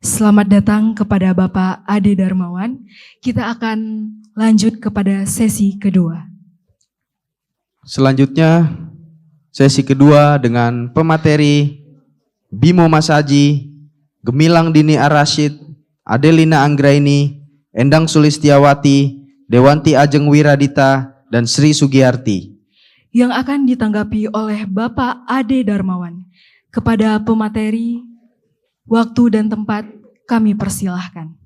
Selamat datang kepada Bapak Ade Darmawan. Kita akan lanjut kepada sesi kedua. Selanjutnya, sesi kedua dengan pemateri Bimo Masaji, Gemilang Dini Ar-Rasyid, Adelina Anggraini, Endang Sulistiawati, Dewanti Ajeng Wiradita, dan Sri Sugiyarti. Yang akan ditanggapi oleh Bapak Ade Darmawan. Kepada pemateri, waktu dan tempat kami persilahkan.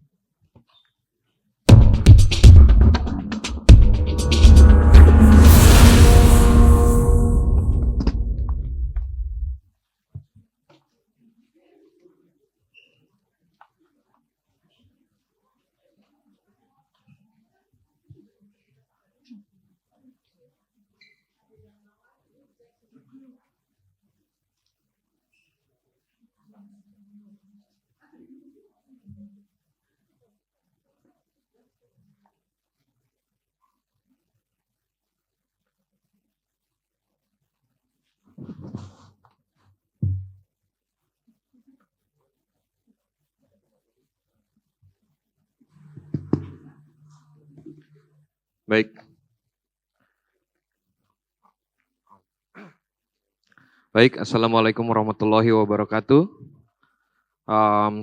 Baik, Assalamualaikum warahmatullahi wabarakatuh.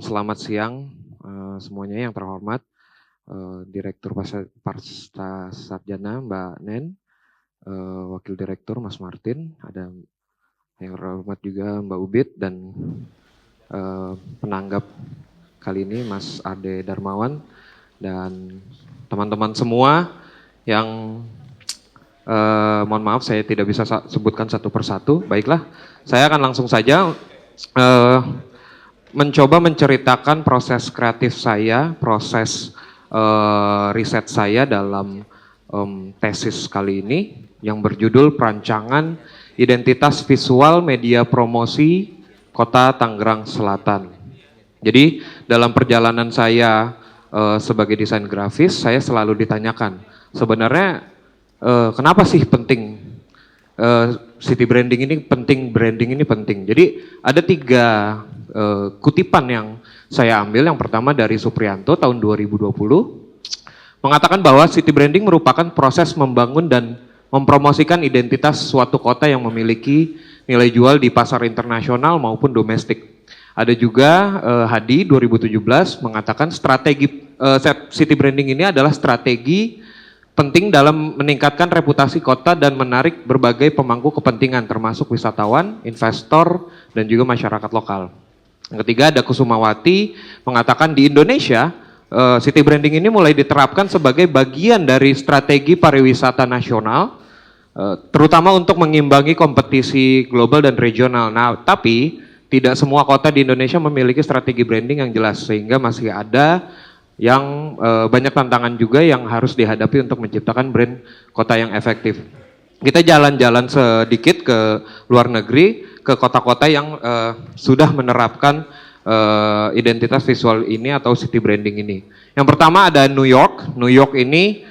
Selamat siang semuanya yang terhormat, Direktur Parsta Sarjana Mbak Nen, Wakil Direktur Mas Martin, ada yang terhormat juga Mbak Ubit, dan penanggap kali ini Mas Ade Darmawan, dan teman-teman semua yang mohon maaf saya tidak bisa sebutkan satu persatu. Baiklah, saya akan langsung saja mencoba menceritakan proses kreatif saya, proses riset saya dalam tesis kali ini yang berjudul Perancangan Identitas Visual Media Promosi Kota Tangerang Selatan. Jadi dalam perjalanan saya sebagai desain grafis, saya selalu ditanyakan, sebenarnya kenapa sih penting city branding ini penting, branding ini penting. Jadi ada 3 kutipan yang saya ambil. Yang pertama dari Supriyanto tahun 2020, mengatakan bahwa city branding merupakan proses membangun dan mempromosikan identitas suatu kota yang memiliki nilai jual di pasar internasional maupun domestik. Ada juga Hadi 2017 mengatakan strategi city branding ini adalah strategi penting dalam meningkatkan reputasi kota dan menarik berbagai pemangku kepentingan termasuk wisatawan, investor, dan juga masyarakat lokal. Yang ketiga ada Kusumawati mengatakan di Indonesia city branding ini mulai diterapkan sebagai bagian dari strategi pariwisata nasional, terutama untuk mengimbangi kompetisi global dan regional. Nah, tapi tidak semua kota di Indonesia memiliki strategi branding yang jelas, sehingga masih ada yang banyak tantangan juga yang harus dihadapi untuk menciptakan brand kota yang efektif. Kita jalan-jalan sedikit ke luar negeri, ke kota-kota yang sudah menerapkan identitas visual ini atau city branding ini. Yang pertama ada New York. New York ini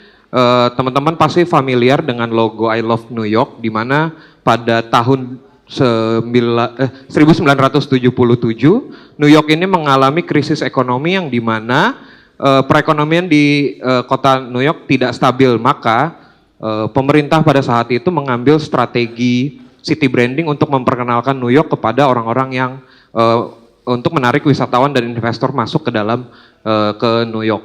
teman-teman pasti familiar dengan logo I Love New York, di mana pada tahun 1977 New York ini mengalami krisis ekonomi yang di mana perekonomian di kota New York tidak stabil, maka pemerintah pada saat itu mengambil strategi city branding untuk memperkenalkan New York kepada orang-orang yang untuk menarik wisatawan dan investor masuk ke dalam ke New York.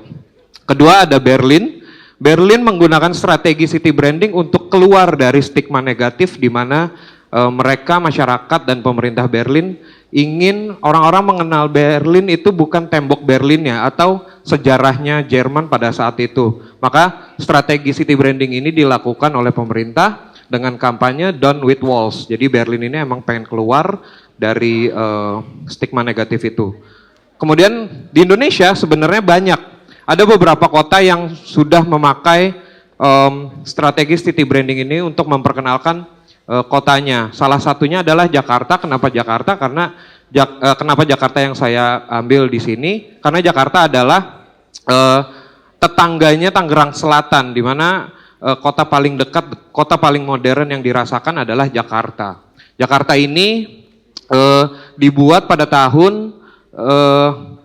Kedua ada Berlin. Berlin menggunakan strategi city branding untuk keluar dari stigma negatif di mana mereka, masyarakat dan pemerintah Berlin ingin orang-orang mengenal Berlin itu bukan tembok Berlinnya atau sejarahnya Jerman pada saat itu. Maka strategi city branding ini dilakukan oleh pemerintah dengan kampanye Done with Walls. Jadi Berlin ini emang pengen keluar dari stigma negatif itu. Kemudian di Indonesia sebenarnya banyak. Ada beberapa kota yang sudah memakai strategi city branding ini untuk memperkenalkan kotanya. Salah satunya adalah Jakarta. Kenapa Jakarta? Karena kenapa Jakarta yang saya ambil di sini? Karena Jakarta adalah tetangganya Tangerang Selatan, di mana kota paling dekat, kota paling modern yang dirasakan adalah Jakarta. Jakarta ini dibuat pada tahun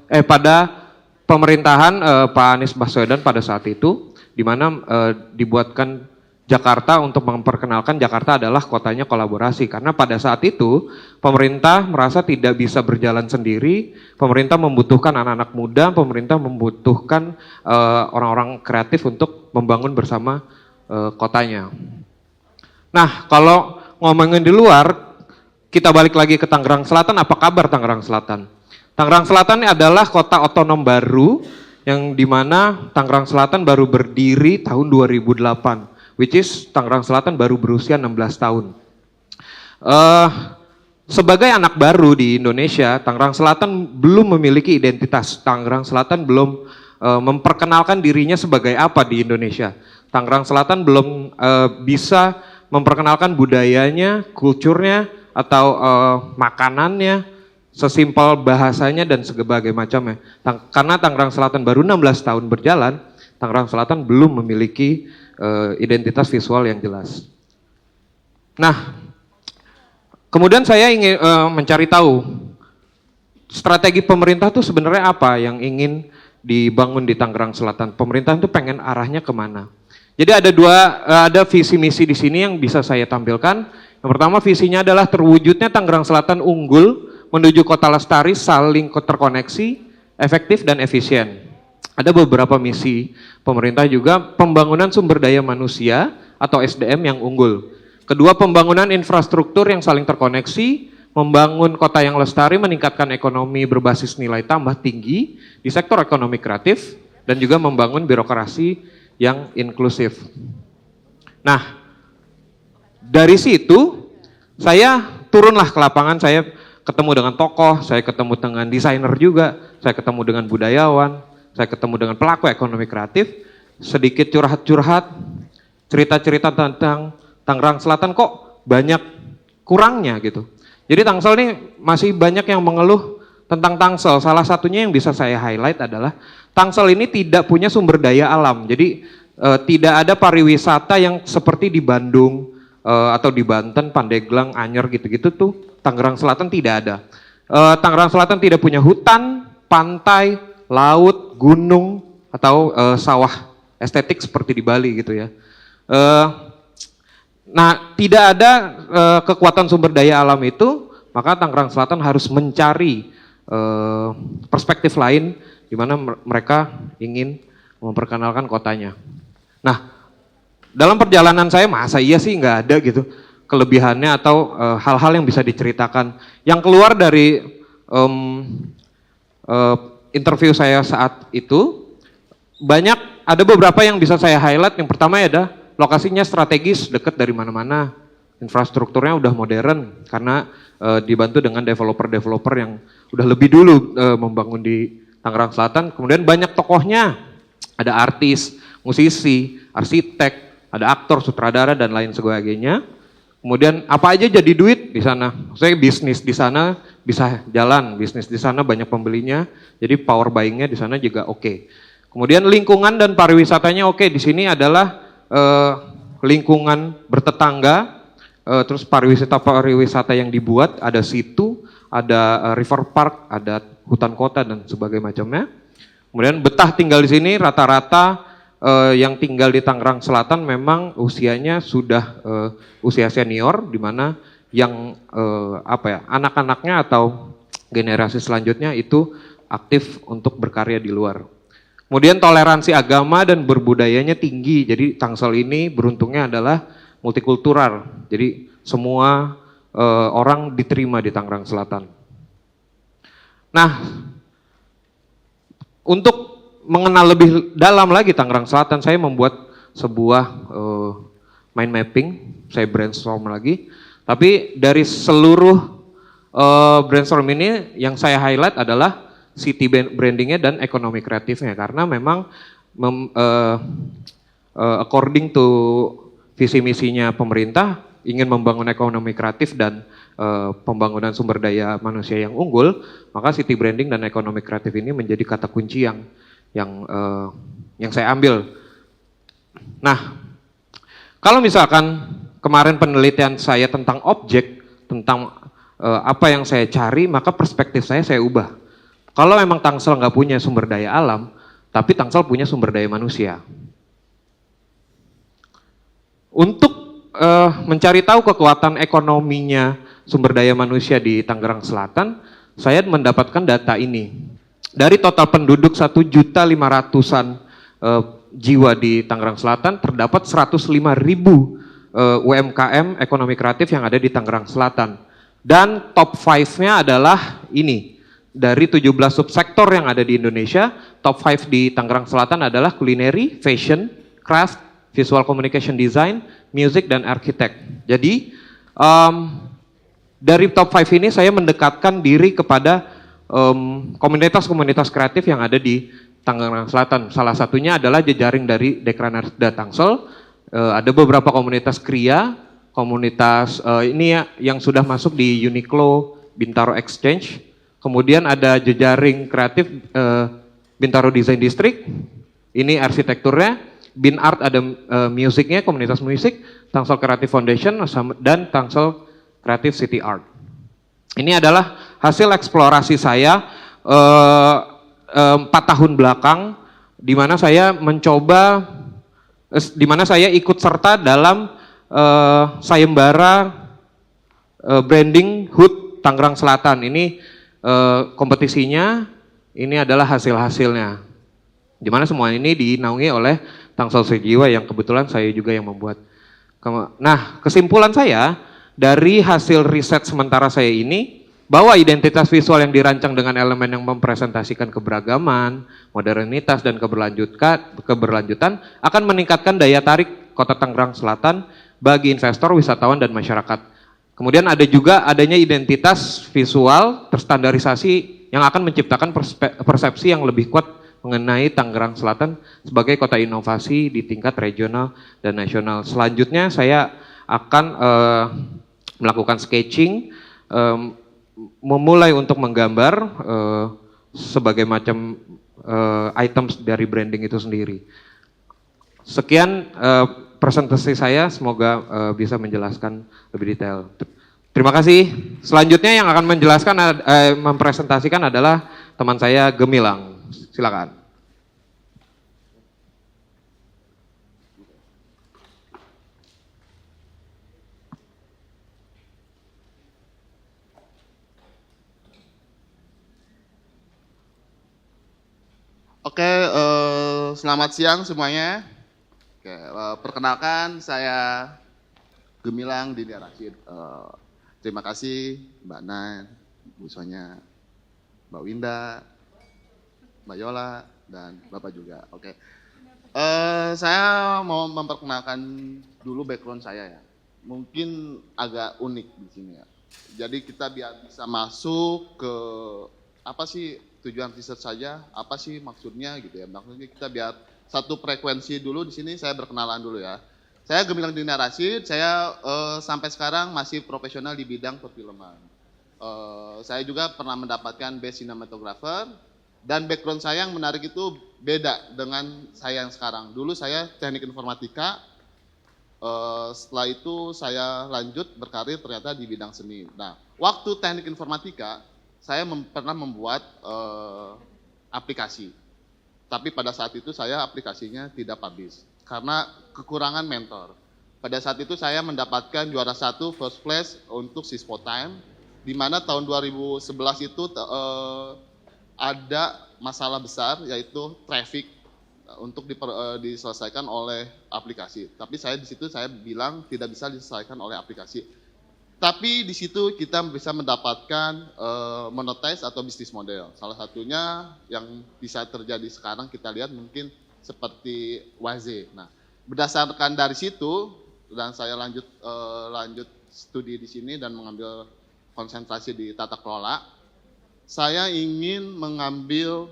pada pemerintahan Pak Anies Baswedan pada saat itu, di mana dibuatkan Jakarta untuk memperkenalkan Jakarta adalah kotanya kolaborasi. Karena pada saat itu pemerintah merasa tidak bisa berjalan sendiri, pemerintah membutuhkan anak-anak muda, pemerintah membutuhkan orang-orang kreatif untuk membangun bersama kotanya. Nah, kalau ngomongin di luar, kita balik lagi ke Tangerang Selatan. Apa kabar Tangerang Selatan? Tangerang Selatan ini adalah kota otonom baru yang dimana Tangerang Selatan baru berdiri tahun 2008. Which is Tangerang Selatan baru berusia 16 tahun. Sebagai anak baru di Indonesia, Tangerang Selatan belum memiliki identitas. Tangerang Selatan belum memperkenalkan dirinya sebagai apa di Indonesia. Tangerang Selatan belum bisa memperkenalkan budayanya, kulturnya, atau makanannya, sesimpel bahasanya dan sebagainya macamnya. Karena Tangerang Selatan baru 16 tahun berjalan, Tangerang Selatan belum memiliki identitas visual yang jelas. Nah, kemudian saya ingin mencari tahu strategi pemerintah itu sebenarnya apa yang ingin dibangun di Tangerang Selatan. Pemerintah itu pengen arahnya kemana? Jadi ada visi misi di sini yang bisa saya tampilkan. Yang pertama visinya adalah terwujudnya Tangerang Selatan unggul menuju kota lestari, saling terkoneksi, efektif dan efisien. Ada beberapa misi pemerintah juga, pembangunan sumber daya manusia atau SDM yang unggul. Kedua, pembangunan infrastruktur yang saling terkoneksi, membangun kota yang lestari, meningkatkan ekonomi berbasis nilai tambah tinggi di sektor ekonomi kreatif, dan juga membangun birokrasi yang inklusif. Nah, dari situ saya turunlah ke lapangan, saya ketemu dengan tokoh, saya ketemu dengan desainer juga, saya ketemu dengan budayawan, saya ketemu dengan pelaku ekonomi kreatif, sedikit curhat-curhat, cerita-cerita tentang Tangerang Selatan kok banyak kurangnya gitu. Jadi Tangsel ini masih banyak yang mengeluh tentang Tangsel. Salah satunya yang bisa saya highlight adalah Tangsel ini tidak punya sumber daya alam. Jadi tidak ada pariwisata yang seperti di Bandung atau di Banten, Pandeglang, Anyer gitu-gitu tuh. Tangerang Selatan tidak ada. Tangerang Selatan tidak punya hutan, pantai, laut, gunung, atau sawah estetik seperti di Bali gitu ya. Nah, tidak ada kekuatan sumber daya alam itu, maka Tangerang Selatan harus mencari perspektif lain di mana mereka ingin memperkenalkan kotanya. Nah, dalam perjalanan saya masa iya sih nggak ada gitu kelebihannya atau hal-hal yang bisa diceritakan. Yang keluar dari interview saya saat itu, ada beberapa yang bisa saya highlight. Yang pertama ada lokasinya strategis, dekat dari mana-mana, infrastrukturnya udah modern karena dibantu dengan developer-developer yang udah lebih dulu membangun di Tangerang Selatan. Kemudian banyak tokohnya, ada artis, musisi, arsitek, ada aktor, sutradara dan lain sebagainya. Kemudian apa aja jadi duit di sana. Saya bisnis di sana bisa jalan, bisnis di sana banyak pembelinya. Jadi power buying-nya di sana juga oke. Kemudian lingkungan dan pariwisatanya oke. Di sini adalah lingkungan bertetangga, terus pariwisata yang dibuat, ada situ, ada river park, ada hutan kota dan sebagainya macamnya. Kemudian betah tinggal di sini rata-rata yang tinggal di Tangerang Selatan memang usianya sudah usia senior, di mana yang anak-anaknya atau generasi selanjutnya itu aktif untuk berkarya di luar. Kemudian toleransi agama dan berbudayanya tinggi, jadi Tangsel ini beruntungnya adalah multikultural, jadi semua orang diterima di Tangerang Selatan. Nah, untuk mengenal lebih dalam lagi Tangerang Selatan, saya membuat sebuah mind mapping, saya brainstorm lagi. Tapi dari seluruh brainstorm ini yang saya highlight adalah city brandingnya dan ekonomi kreatifnya. Karena memang according to visi misinya pemerintah ingin membangun ekonomi kreatif dan pembangunan sumber daya manusia yang unggul, maka city branding dan ekonomi kreatif ini menjadi kata kunci yang saya ambil. Nah, kalau misalkan kemarin penelitian saya tentang objek, tentang apa yang saya cari, maka perspektif saya ubah. Kalau memang Tangsel nggak punya sumber daya alam, tapi Tangsel punya sumber daya manusia. Untuk mencari tahu kekuatan ekonominya sumber daya manusia di Tangerang Selatan, saya mendapatkan data ini. Dari total penduduk 1.500.000-an jiwa di Tangerang Selatan, terdapat 105.000 UMKM ekonomi kreatif yang ada di Tangerang Selatan. Dan top 5-nya adalah ini. Dari 17 subsektor yang ada di Indonesia, top 5 di Tangerang Selatan adalah culinary, fashion, craft, visual communication design, music, dan arsitek. Jadi dari top 5 ini saya mendekatkan diri kepada komunitas-komunitas kreatif yang ada di Tangerang Selatan. Salah satunya adalah jejaring dari Dekranasda Tangsel. Ada beberapa komunitas kria, komunitas ini ya, yang sudah masuk di Uniqlo, Bintaro Exchange. Kemudian ada jejaring kreatif Bintaro Design District, ini arsitekturnya. Bin Art ada musiknya, komunitas musik, Tangsel Creative Foundation, dan Tangsel Creative City Art. Ini adalah hasil eksplorasi saya 4 tahun belakang, di mana saya mencoba, di mana saya ikut serta dalam sayembara branding HUT Tangerang Selatan. Ini kompetisinya, ini adalah hasil-hasilnya. Di mana semua ini dinaungi oleh Tangsel Sejiwa yang kebetulan saya juga yang membuat. Nah, kesimpulan saya dari hasil riset sementara saya ini, bahwa identitas visual yang dirancang dengan elemen yang mempresentasikan keberagaman, modernitas, dan keberlanjutan akan meningkatkan daya tarik Kota Tangerang Selatan bagi investor, wisatawan, dan masyarakat. Kemudian ada juga adanya identitas visual terstandarisasi yang akan menciptakan persepsi yang lebih kuat mengenai Tangerang Selatan sebagai kota inovasi di tingkat regional dan nasional. Selanjutnya saya akan melakukan sketching, memulai untuk menggambar sebagai macam items dari branding itu sendiri. Sekian presentasi saya, semoga bisa menjelaskan lebih detail. Terima kasih. Selanjutnya yang akan menjelaskan, mempresentasikan adalah teman saya Gemilang. Silakan. Oke, selamat siang semuanya. Oke, perkenalkan saya Gemilang Dini Rashid. Terima kasih Mbak Nan, Bu Sonya, Mbak Winda, Mbak Yola, dan Bapak juga. Oke, saya mau memperkenalkan dulu background saya ya. Mungkin agak unik di sini ya. Jadi kita biar bisa masuk ke apa sih tujuan riset saja, apa sih maksudnya gitu ya. Maksudnya kita biar satu frekuensi dulu di sini, saya berkenalan dulu ya. Saya Gemilang Dini Rashid, saya sampai sekarang masih profesional di bidang perfilman. Saya juga pernah mendapatkan best cinematographer, dan background saya yang menarik itu beda dengan saya yang sekarang. Dulu saya teknik informatika, setelah itu saya lanjut berkarir ternyata di bidang seni. Nah, waktu teknik informatika, saya pernah membuat aplikasi. Tapi pada saat itu saya aplikasinya tidak publish karena kekurangan mentor. Pada saat itu saya mendapatkan juara 1 first place untuk Sispo Time, di mana tahun 2011 itu ada masalah besar yaitu traffic untuk diselesaikan oleh aplikasi. Tapi saya di situ saya bilang tidak bisa diselesaikan oleh aplikasi. Tapi di situ kita bisa mendapatkan monetize atau bisnis model. Salah satunya yang bisa terjadi sekarang kita lihat mungkin seperti Waze. Nah, berdasarkan dari situ dan saya lanjut studi di sini dan mengambil konsentrasi di tata kelola. Saya ingin mengambil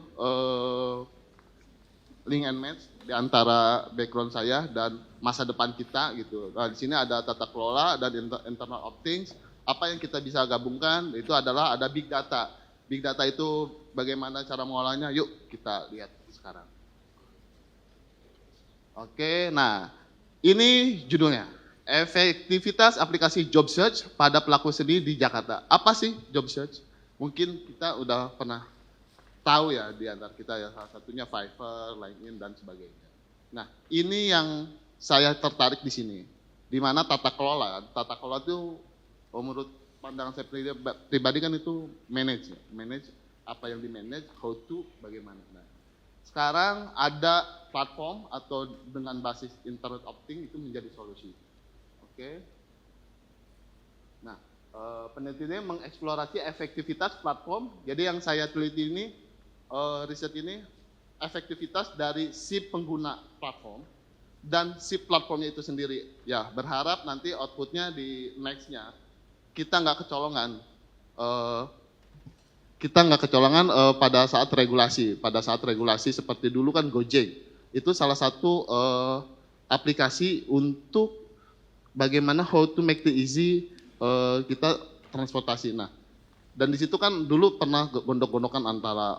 link and match di antara background saya dan masa depan kita gitu. Nah, di sini ada tata kelola dan internal of things. Apa yang kita bisa gabungkan itu adalah ada big data. Big data itu bagaimana cara mengolahnya? Yuk kita lihat sekarang. Oke, nah ini judulnya. Efektivitas aplikasi job search pada pelaku seni di Jakarta. Apa sih job search? Mungkin kita udah pernah tahu ya di antara kita ya, salah satunya Fiverr, LinkedIn dan sebagainya. Nah, ini yang saya tertarik di sini. Di mana tata kelola itu menurut pandangan saya pribadi kan itu manage apa yang di manage, how to, bagaimana. Nah, sekarang ada platform atau dengan basis Internet of Things itu menjadi solusi. Oke. Nah, penelitiannya mengeksplorasi efektivitas platform. Jadi yang saya teliti ini, riset ini, efektivitas dari si pengguna platform dan si platformnya itu sendiri. Ya, berharap nanti outputnya di next-nya kita nggak kecolongan. Pada saat regulasi. Pada saat regulasi seperti dulu kan Gojek, itu salah satu aplikasi untuk bagaimana how to make the easy kita transportasi. Nah, dan di situ kan dulu pernah gondok-gondokan antara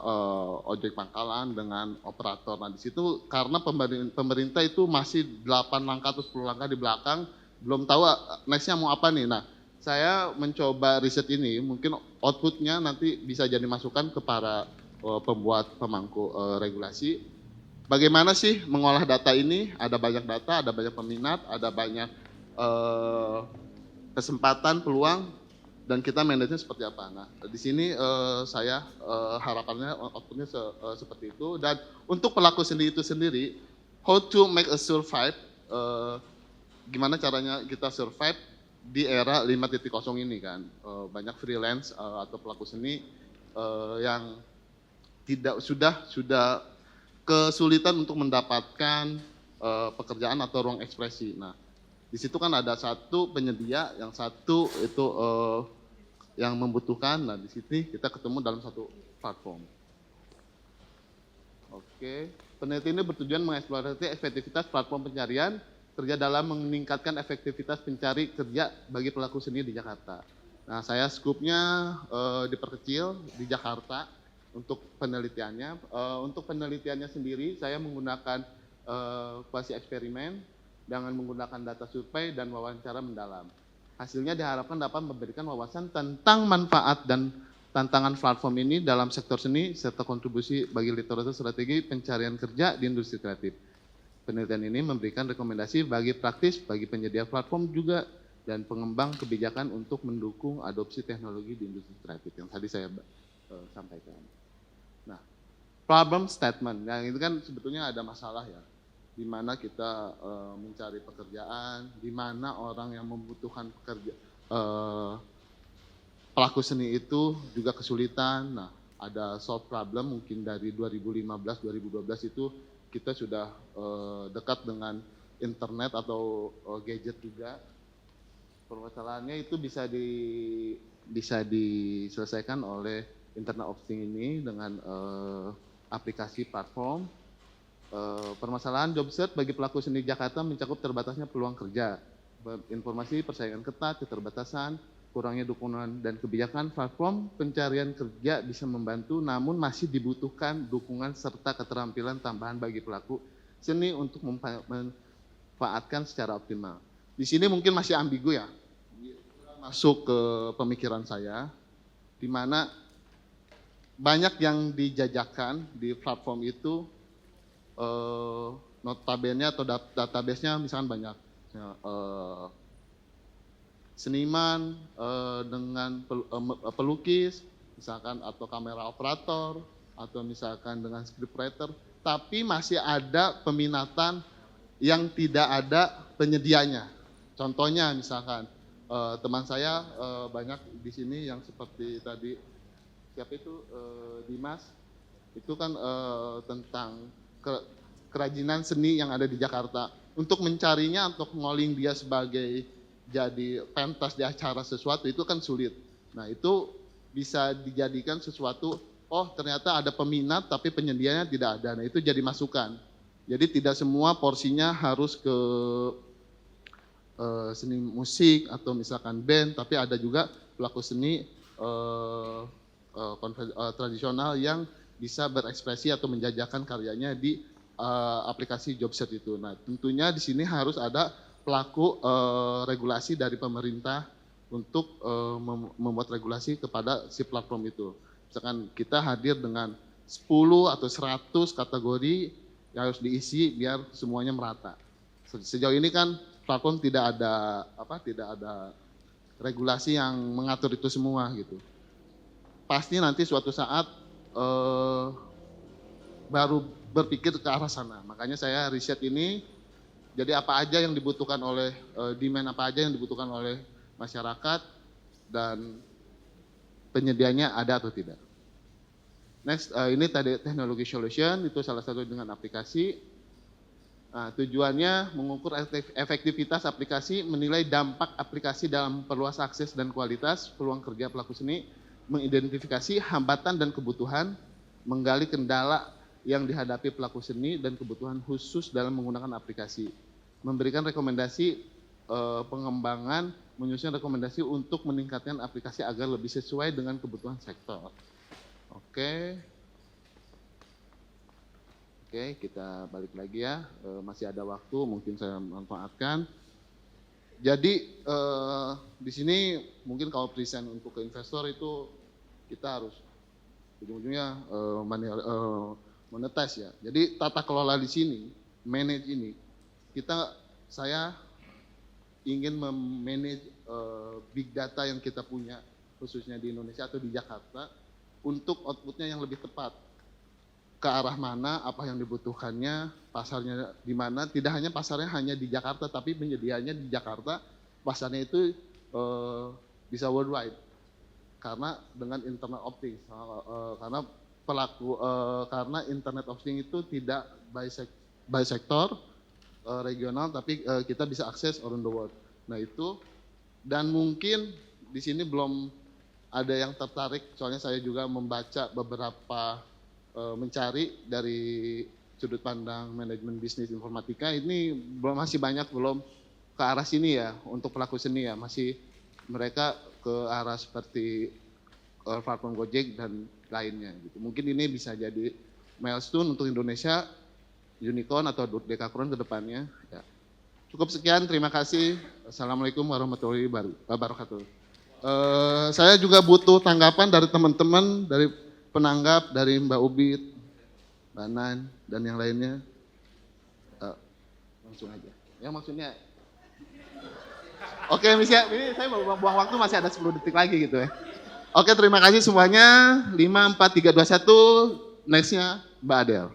ojek pangkalan dengan operator. Nah, di situ karena pemerintah itu masih 8 langkah atau 10 langkah di belakang, belum tahu next-nya mau apa nih. Nah, saya mencoba riset ini, mungkin outputnya nanti bisa jadi masukan ke para pembuat pemangku regulasi. Bagaimana sih mengolah data ini? Ada banyak data, ada banyak peminat, ada banyak kesempatan, peluang, dan kita manage-nya seperti apa. Nah, di sini saya harapannya outputnya seperti itu. Dan untuk pelaku seni itu sendiri, how to make a survive, gimana caranya kita survive di era 5.0 ini kan. Banyak freelance atau pelaku seni yang sudah kesulitan untuk mendapatkan pekerjaan atau ruang ekspresi. Nah, di situ kan ada satu penyedia, yang satu itu yang membutuhkan. Nah, di sini kita ketemu dalam satu platform. Oke, penelitian ini bertujuan mengeksplorasi efektivitas platform pencarian kerja dalam meningkatkan efektivitas pencari kerja bagi pelaku seni di Jakarta. Nah, saya skupnya diperkecil di Jakarta untuk penelitiannya. Untuk penelitiannya sendiri, saya menggunakan kuasi eksperimen dengan menggunakan data survei dan wawancara mendalam. Hasilnya diharapkan dapat memberikan wawasan tentang manfaat dan tantangan platform ini dalam sektor seni serta kontribusi bagi literatur strategi pencarian kerja di industri kreatif. Penelitian ini memberikan rekomendasi bagi praktis, bagi penyedia platform juga, dan pengembang kebijakan untuk mendukung adopsi teknologi di industri kreatif yang tadi saya sampaikan. Nah, problem statement, yang itu kan sebetulnya ada masalah ya, di mana kita mencari pekerjaan, di mana orang yang membutuhkan pelaku seni itu juga kesulitan. Nah, ada solve problem mungkin dari 2015-2012 itu kita sudah dekat dengan internet atau gadget juga. Permasalahannya itu bisa diselesaikan oleh Internet of Things ini dengan aplikasi platform. Permasalahan job search bagi pelaku seni Jakarta mencakup terbatasnya peluang kerja, informasi persaingan ketat, keterbatasan, kurangnya dukungan dan kebijakan. Platform pencarian kerja bisa membantu, namun masih dibutuhkan dukungan serta keterampilan tambahan bagi pelaku seni untuk memanfaatkan secara optimal. Di sini mungkin masih ambigu ya, masuk ke pemikiran saya, di mana banyak yang dijajakan di platform itu, notabene atau database-nya misalkan banyak. Seniman dengan pelukis, misalkan, atau kamera operator, atau misalkan dengan scriptwriter, tapi masih ada peminatan yang tidak ada penyedianya. Contohnya misalkan teman saya banyak di sini yang seperti tadi, siapa itu Dimas, itu kan tentang kerajinan seni yang ada di Jakarta. Untuk mencarinya, untuk ngoling dia sebagai jadi pentas di acara sesuatu itu kan sulit. Nah, itu bisa dijadikan sesuatu, oh ternyata ada peminat tapi penyedianya tidak ada. Nah, itu jadi masukan. Jadi tidak semua porsinya harus ke seni musik atau misalkan band, tapi ada juga pelaku seni tradisional yang bisa berekspresi atau menjajakan karyanya di aplikasi job search itu. Nah, tentunya di sini harus ada pelaku regulasi dari pemerintah untuk membuat regulasi kepada si platform itu. Misalkan kita hadir dengan 10 atau 100 kategori yang harus diisi biar semuanya merata. Sejauh ini kan platform tidak ada regulasi yang mengatur itu semua gitu. Pasti nanti suatu saat baru berpikir ke arah sana. Makanya saya riset ini, jadi apa aja yang dibutuhkan oleh demand apa aja yang dibutuhkan oleh masyarakat dan penyediaannya ada atau tidak. Next, ini tadi teknologi solution, itu salah satu dengan aplikasi. Nah, tujuannya mengukur efektivitas aplikasi, menilai dampak aplikasi dalam perluas akses dan kualitas peluang kerja pelaku seni, mengidentifikasi hambatan dan kebutuhan, menggali kendala yang dihadapi pelaku seni dan kebutuhan khusus dalam menggunakan aplikasi, memberikan rekomendasi pengembangan, menyusun rekomendasi untuk meningkatkan aplikasi agar lebih sesuai dengan kebutuhan sektor. Oke, kita balik lagi ya, masih ada waktu, mungkin saya manfaatkan. Jadi di sini mungkin kalau present untuk ke investor itu kita harus ujung-ujungnya monetize ya. Jadi tata kelola di sini, manage ini, saya ingin memanage big data yang kita punya khususnya di Indonesia atau di Jakarta untuk outputnya yang lebih tepat. Ke arah mana, apa yang dibutuhkannya, pasarnya di mana, tidak hanya pasarnya hanya di Jakarta, tapi penyediaannya di Jakarta, pasarnya itu bisa worldwide. Karena dengan internet of things, karena internet of things itu tidak by sektor regional, tapi kita bisa akses around the world. Nah itu, dan mungkin di sini belum ada yang tertarik, soalnya saya juga membaca beberapa mencari dari sudut pandang manajemen bisnis informatika, ini masih banyak belum ke arah sini ya, untuk pelaku seni ya, masih mereka ke arah seperti platform Gojek dan lainnya gitu. Mungkin ini bisa jadi milestone untuk Indonesia, unicorn atau dekakron ke depannya. Ya. Cukup sekian, terima kasih. Assalamualaikum warahmatullahi wabarakatuh. Saya juga butuh tanggapan dari teman-teman, dari penanggap, dari Mbak Ubit, Mbak Nan, dan yang lainnya. Langsung aja. Ya maksudnya, oke misalnya, ini saya mau buang waktu, masih ada 10 detik lagi gitu ya. Oke, terima kasih semuanya. 5, 4, 3, 2, 1. Nextnya Mbak Adel.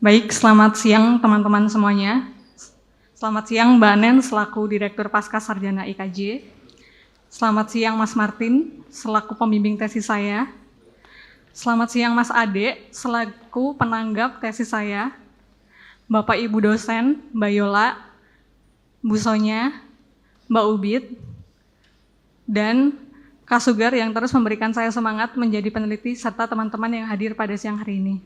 Baik, selamat siang teman-teman semuanya. Selamat siang Mbak Nen selaku Direktur Pasca Sarjana IKJ. Selamat siang Mas Martin selaku pembimbing tesis saya. Selamat siang Mas Ade selaku penanggap tesis saya. Bapak Ibu dosen, Mbak Yola, Bu Sonya, Mbak Ubit, dan Kak Sugar yang terus memberikan saya semangat menjadi peneliti serta teman-teman yang hadir pada siang hari ini.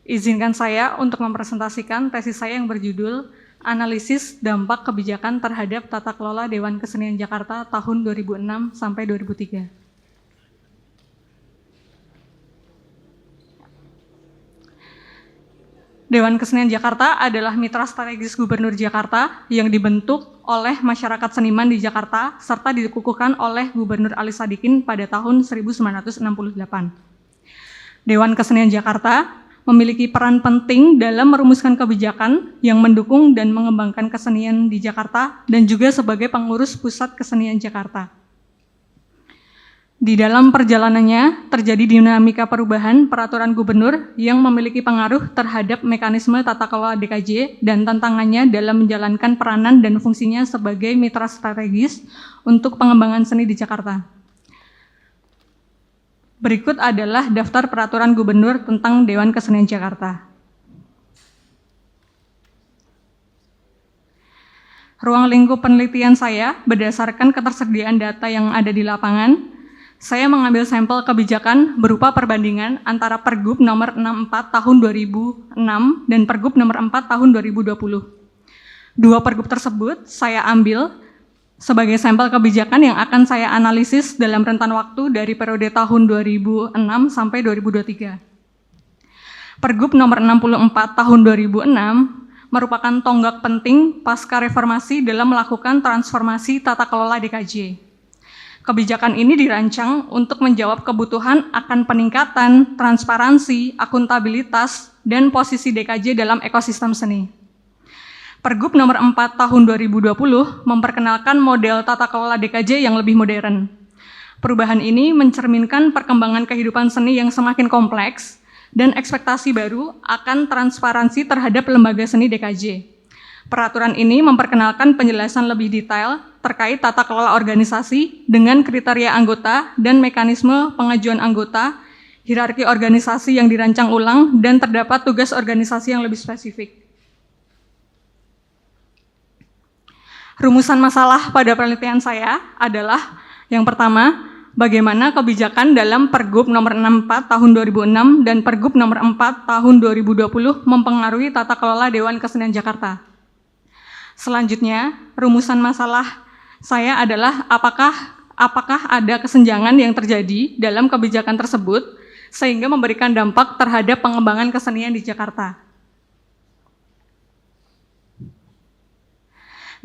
Izinkan saya untuk mempresentasikan tesis saya yang berjudul Analisis Dampak Kebijakan Terhadap Tata Kelola Dewan Kesenian Jakarta tahun 2006 sampai 2003. Dewan Kesenian Jakarta adalah mitra strategis Gubernur Jakarta yang dibentuk oleh masyarakat seniman di Jakarta serta dikukuhkan oleh Gubernur Ali Sadikin pada tahun 1968. Dewan Kesenian Jakarta memiliki peran penting dalam merumuskan kebijakan yang mendukung dan mengembangkan kesenian di Jakarta dan juga sebagai pengurus Pusat Kesenian Jakarta. Di dalam perjalanannya terjadi dinamika perubahan peraturan gubernur yang memiliki pengaruh terhadap mekanisme tata kelola DKJ dan tantangannya dalam menjalankan peranan dan fungsinya sebagai mitra strategis untuk pengembangan seni di Jakarta. Berikut adalah daftar peraturan gubernur tentang Dewan Kesenian Jakarta. Ruang lingkup penelitian saya berdasarkan ketersediaan data yang ada di lapangan. Saya mengambil sampel kebijakan berupa perbandingan antara Pergub nomor 64 tahun 2006 dan Pergub nomor 4 tahun 2020. Dua pergub tersebut saya ambil sebagai sampel kebijakan yang akan saya analisis dalam rentan waktu dari periode tahun 2006 sampai 2023. Pergub nomor 64 tahun 2006 merupakan tonggak penting pasca reformasi dalam melakukan transformasi tata kelola DKJ. Kebijakan ini dirancang untuk menjawab kebutuhan akan peningkatan transparansi, akuntabilitas, dan posisi DKJ dalam ekosistem seni. Pergub nomor 4 tahun 2020 memperkenalkan model tata kelola DKJ yang lebih modern. Perubahan ini mencerminkan perkembangan kehidupan seni yang semakin kompleks dan ekspektasi baru akan transparansi terhadap lembaga seni DKJ. Peraturan ini memperkenalkan penjelasan lebih detail terkait tata kelola organisasi dengan kriteria anggota dan mekanisme pengajuan anggota, hierarki organisasi yang dirancang ulang, dan terdapat tugas organisasi yang lebih spesifik. Rumusan masalah pada penelitian saya adalah yang pertama, bagaimana kebijakan dalam Pergub nomor 64 tahun 2006 dan Pergub nomor 4 tahun 2020 mempengaruhi tata kelola Dewan Kesenian Jakarta. Selanjutnya, rumusan masalah saya adalah apakah ada kesenjangan yang terjadi dalam kebijakan tersebut sehingga memberikan dampak terhadap pengembangan kesenian di Jakarta.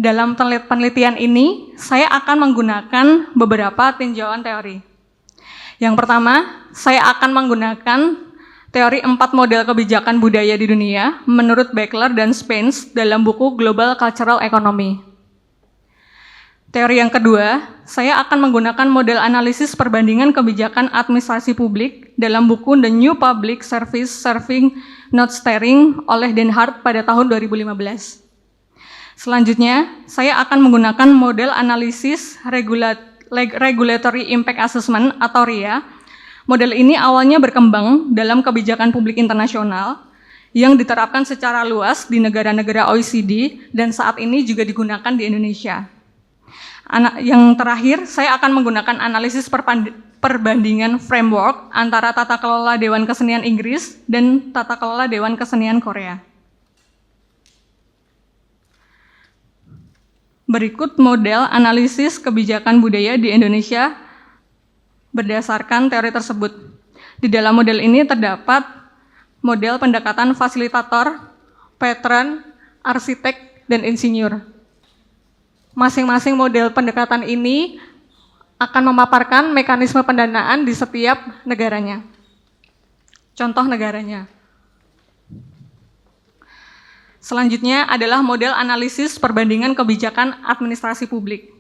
Dalam penelitian ini, saya akan menggunakan beberapa tinjauan teori. Yang pertama, saya akan menggunakan teori 4 model kebijakan budaya di dunia menurut Beckler dan Spence dalam buku Global Cultural Economy. Teori yang kedua, saya akan menggunakan model analisis perbandingan kebijakan administrasi publik dalam buku The New Public Service Serving Not Steering oleh Den Hart pada tahun 2015. Selanjutnya, saya akan menggunakan model analisis Regulatory Impact Assessment atau RIA. Model ini awalnya berkembang dalam kebijakan publik internasional yang diterapkan secara luas di negara-negara OECD dan saat ini juga digunakan di Indonesia. Yang terakhir, saya akan menggunakan analisis perbandingan framework antara tata kelola Dewan Kesenian Inggris dan tata kelola Dewan Kesenian Korea. Berikut model analisis kebijakan budaya di Indonesia berdasarkan teori tersebut. Di dalam model ini terdapat model pendekatan fasilitator, patron, arsitek, dan insinyur. Masing-masing model pendekatan ini akan memaparkan mekanisme pendanaan di setiap negaranya. Contoh negaranya. Selanjutnya adalah model analisis perbandingan kebijakan administrasi publik.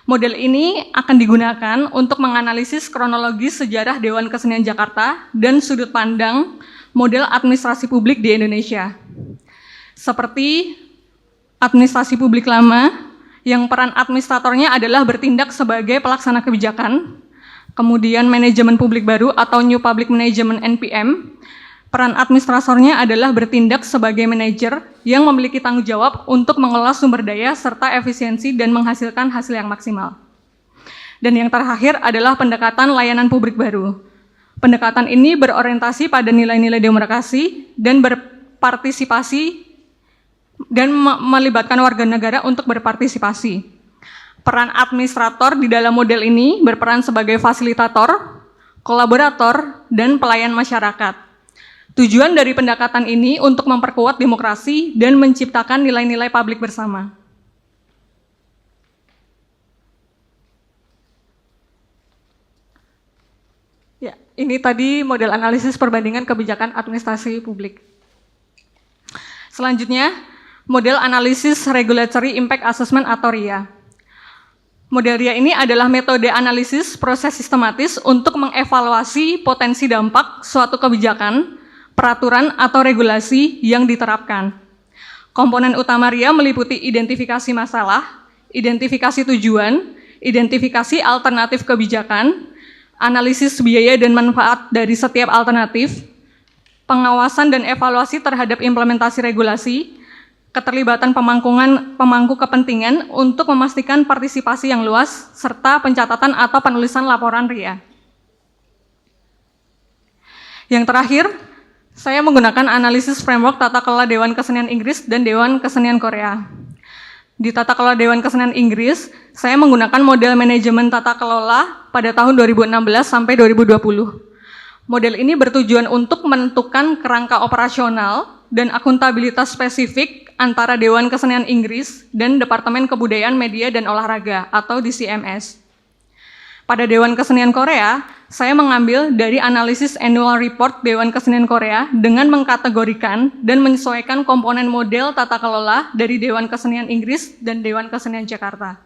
Model ini akan digunakan untuk menganalisis kronologis sejarah Dewan Kesenian Jakarta dan sudut pandang model administrasi publik di Indonesia. Seperti administrasi publik lama, yang peran administratornya adalah bertindak sebagai pelaksana kebijakan, kemudian manajemen publik baru atau New Public Management NPM, peran administratornya adalah bertindak sebagai manajer yang memiliki tanggung jawab untuk mengelola sumber daya serta efisiensi dan menghasilkan hasil yang maksimal. Dan yang terakhir adalah pendekatan layanan publik baru. Pendekatan ini berorientasi pada nilai-nilai demokrasi dan berpartisipasi dan melibatkan warga negara untuk berpartisipasi. Peran administrator di dalam model ini berperan sebagai fasilitator, kolaborator, dan pelayan masyarakat. Tujuan dari pendekatan ini untuk memperkuat demokrasi dan menciptakan nilai-nilai publik bersama. Ya, ini tadi model analisis perbandingan kebijakan administrasi publik. Selanjutnya, model analisis Regulatory Impact Assessment atau RIA. Model RIA ini adalah metode analisis proses sistematis untuk mengevaluasi potensi dampak suatu kebijakan, peraturan atau regulasi yang diterapkan. Komponen utama RIA meliputi identifikasi masalah, identifikasi tujuan, identifikasi alternatif kebijakan, analisis biaya dan manfaat dari setiap alternatif, pengawasan dan evaluasi terhadap implementasi regulasi, keterlibatan pemangku kepentingan untuk memastikan partisipasi yang luas, serta pencatatan atau penulisan laporan RIA. Yang terakhir, saya menggunakan analisis framework tata kelola Dewan Kesenian Inggris dan Dewan Kesenian Korea. Di tata kelola Dewan Kesenian Inggris, saya menggunakan model manajemen tata kelola pada tahun 2016 sampai 2020. Model ini bertujuan untuk menentukan kerangka operasional dan akuntabilitas spesifik antara Dewan Kesenian Inggris dan Departemen Kebudayaan, Media, dan Olahraga atau DCMS. Pada Dewan Kesenian Korea, saya mengambil dari analisis annual report Dewan Kesenian Korea dengan mengkategorikan dan menyesuaikan komponen model tata kelola dari Dewan Kesenian Inggris dan Dewan Kesenian Jakarta.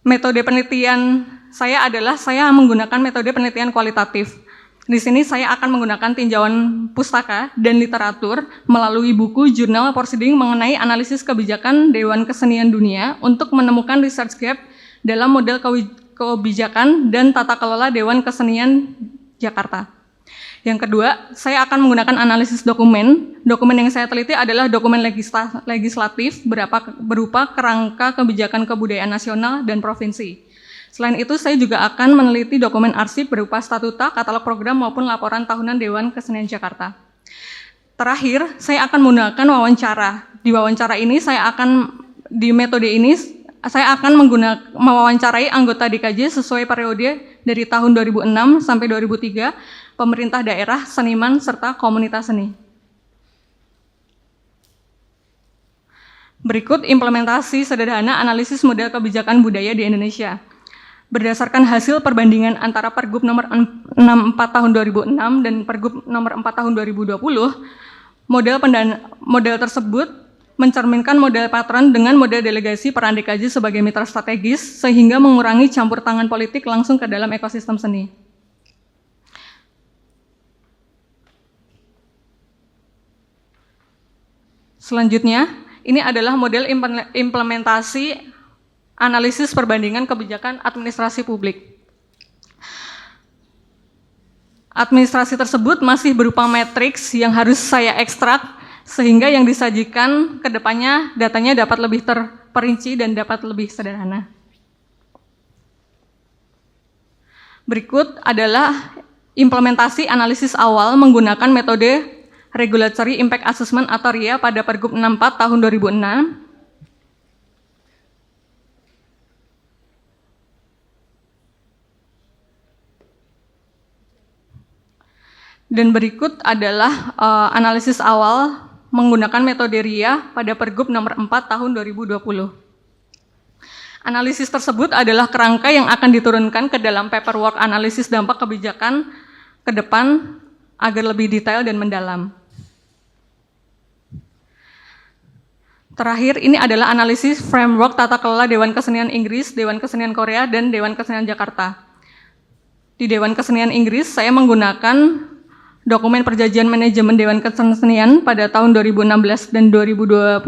Metode penelitian saya adalah saya menggunakan metode penelitian kualitatif. Di sini saya akan menggunakan tinjauan pustaka dan literatur melalui buku, jurnal, proceeding mengenai analisis kebijakan Dewan Kesenian Dunia untuk menemukan research gap dalam model kebijakan dan tata kelola Dewan Kesenian Jakarta. Yang kedua, saya akan menggunakan analisis dokumen. Dokumen yang saya teliti adalah dokumen legislatif berupa kerangka kebijakan kebudayaan nasional dan provinsi. Selain itu, saya juga akan meneliti dokumen arsip berupa statuta, katalog program, maupun laporan tahunan Dewan Kesenian Jakarta. Terakhir, saya akan menggunakan wawancara. Di wawancara ini, di metode ini, saya akan mewawancarai anggota DKJ sesuai periode dari tahun 2006 sampai 2003, pemerintah daerah, seniman, serta komunitas seni. Berikut implementasi sederhana analisis model kebijakan budaya di Indonesia. Berdasarkan hasil perbandingan antara Pergub nomor 64 tahun 2006 dan Pergub nomor 4 tahun 2020, model tersebut mencerminkan model patron dengan model delegasi peran DKJ sebagai mitra strategis sehingga mengurangi campur tangan politik langsung ke dalam ekosistem seni. Selanjutnya, ini adalah model implementasi analisis perbandingan kebijakan administrasi publik. Administrasi tersebut masih berupa matriks yang harus saya ekstrak sehingga yang disajikan ke depannya datanya dapat lebih terperinci dan dapat lebih sederhana. Berikut adalah implementasi analisis awal menggunakan metode Regulatory Impact Assessment atau RIA pada Pergub 64 tahun 2006. Dan berikut adalah analisis awal menggunakan metode RIA pada Pergub nomor 4 tahun 2020. Analisis tersebut adalah kerangka yang akan diturunkan ke dalam paperwork analisis dampak kebijakan ke depan agar lebih detail dan mendalam. Terakhir, ini adalah analisis framework tata kelola Dewan Kesenian Inggris, Dewan Kesenian Korea, dan Dewan Kesenian Jakarta. Di Dewan Kesenian Inggris, saya menggunakan dokumen perjanjian manajemen Dewan Kesenian pada tahun 2016 dan 2020.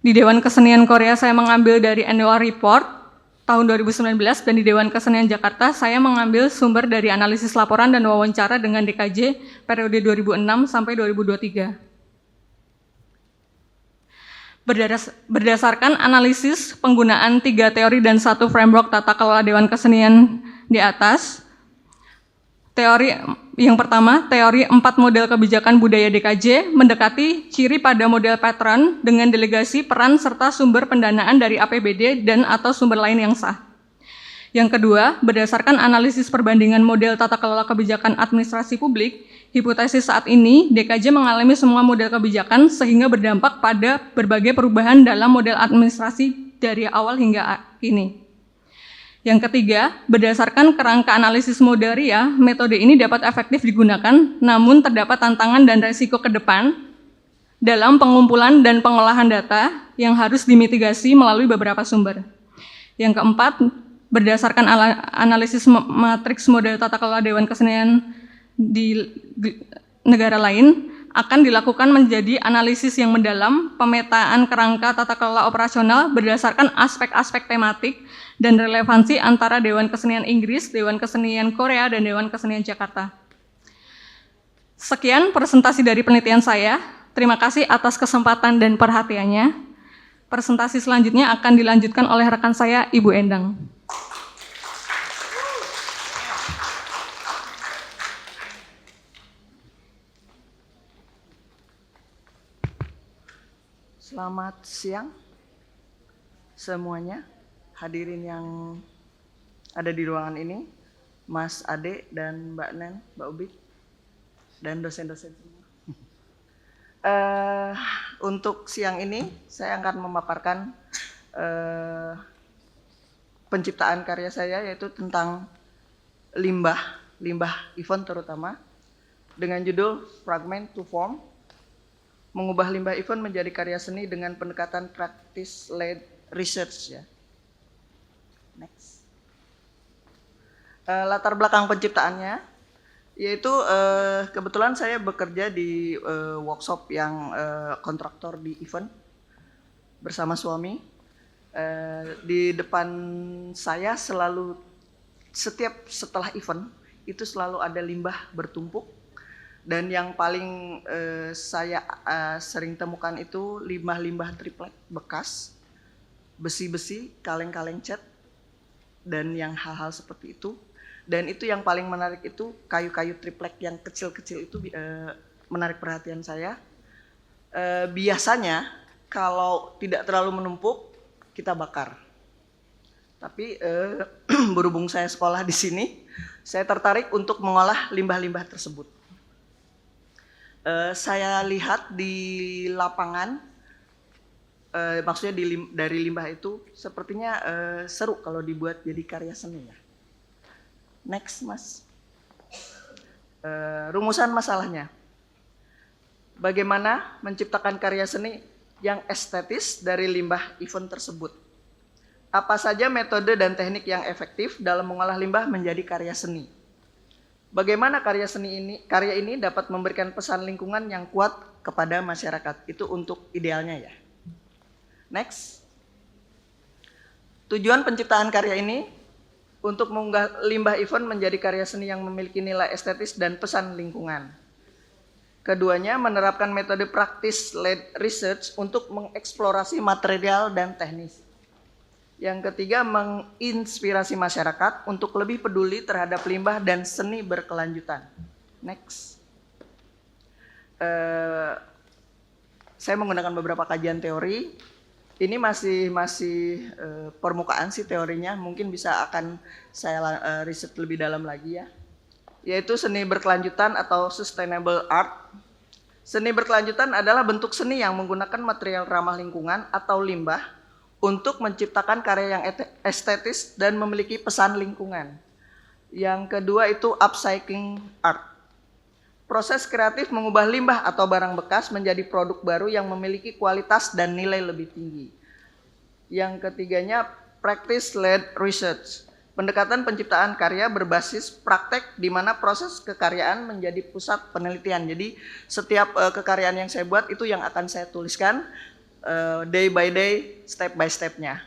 Di Dewan Kesenian Korea, saya mengambil dari annual report tahun 2019, dan di Dewan Kesenian Jakarta, saya mengambil sumber dari analisis laporan dan wawancara dengan DKJ periode 2006 sampai 2023. Berdasarkan analisis penggunaan 3 teori dan 1 framework tata kelola Dewan Kesenian di atas, teori yang pertama, teori 4 model kebijakan budaya DKJ mendekati ciri pada model patron dengan delegasi peran serta sumber pendanaan dari APBD dan atau sumber lain yang sah. Yang kedua, berdasarkan analisis perbandingan model tata kelola kebijakan administrasi publik, hipotesis saat ini DKJ mengalami semua model kebijakan sehingga berdampak pada berbagai perubahan dalam model administrasi dari awal hingga kini. Yang ketiga, berdasarkan kerangka analisis model RIA, metode ini dapat efektif digunakan, namun terdapat tantangan dan resiko ke depan dalam pengumpulan dan pengolahan data yang harus dimitigasi melalui beberapa sumber. Yang keempat, berdasarkan analisis matriks model tata kelola Dewan Kesenian di negara lain, akan dilakukan menjadi analisis yang mendalam, pemetaan kerangka tata kelola operasional berdasarkan aspek-aspek tematik dan relevansi antara Dewan Kesenian Inggris, Dewan Kesenian Korea, dan Dewan Kesenian Jakarta. Sekian presentasi dari penelitian saya. Terima kasih atas kesempatan dan perhatiannya. Presentasi selanjutnya akan dilanjutkan oleh rekan saya, Ibu Endang. Selamat siang semuanya, hadirin yang ada di ruangan ini, Mas Ade dan Mbak Nen, Mbak Ubi, dan dosen-dosen semua. Untuk siang ini saya akan memaparkan penciptaan karya saya, yaitu tentang limbah event terutama, dengan judul Fragment to Form, mengubah limbah event menjadi karya seni dengan pendekatan practice-led research ya. Next. Latar belakang penciptaannya, yaitu kebetulan saya bekerja di workshop yang kontraktor di event bersama suami. Di depan saya selalu setelah event itu selalu ada limbah bertumpuk, dan yang paling saya sering temukan itu limbah triplek bekas, besi-besi, kaleng-kaleng cat, dan yang hal-hal seperti itu. Dan itu yang paling menarik itu kayu-kayu triplek yang kecil-kecil itu menarik perhatian saya. Biasanya kalau tidak terlalu menumpuk kita bakar. Tapi berhubung saya sekolah di sini, saya tertarik untuk mengolah limbah-limbah tersebut. Saya lihat di lapangan, maksudnya dari limbah itu sepertinya seru kalau dibuat jadi karya seni ya. Next, Mas. Rumusan masalahnya. Bagaimana menciptakan karya seni yang estetis dari limbah event tersebut? Apa saja metode dan teknik yang efektif dalam mengolah limbah menjadi karya seni? Bagaimana karya ini dapat memberikan pesan lingkungan yang kuat kepada masyarakat? Itu untuk idealnya ya. Next. Tujuan penciptaan karya ini untuk mengunggah limbah event menjadi karya seni yang memiliki nilai estetis dan pesan lingkungan. Keduanya menerapkan metode practice-led research untuk mengeksplorasi material dan teknis. Yang ketiga, menginspirasi masyarakat untuk lebih peduli terhadap limbah dan seni berkelanjutan. Next. Saya menggunakan beberapa kajian teori. Ini masih permukaan sih teorinya, mungkin bisa akan saya riset lebih dalam lagi ya. Yaitu seni berkelanjutan atau sustainable art. Seni berkelanjutan adalah bentuk seni yang menggunakan material ramah lingkungan atau limbah untuk menciptakan karya yang estetis dan memiliki pesan lingkungan. Yang kedua itu upcycling art. Proses kreatif mengubah limbah atau barang bekas menjadi produk baru yang memiliki kualitas dan nilai lebih tinggi. Yang ketiganya, practice-led research. Pendekatan penciptaan karya berbasis praktek di mana proses kekaryaan menjadi pusat penelitian. Jadi setiap kekaryaan yang saya buat itu yang akan saya tuliskan day by day, step by step-nya.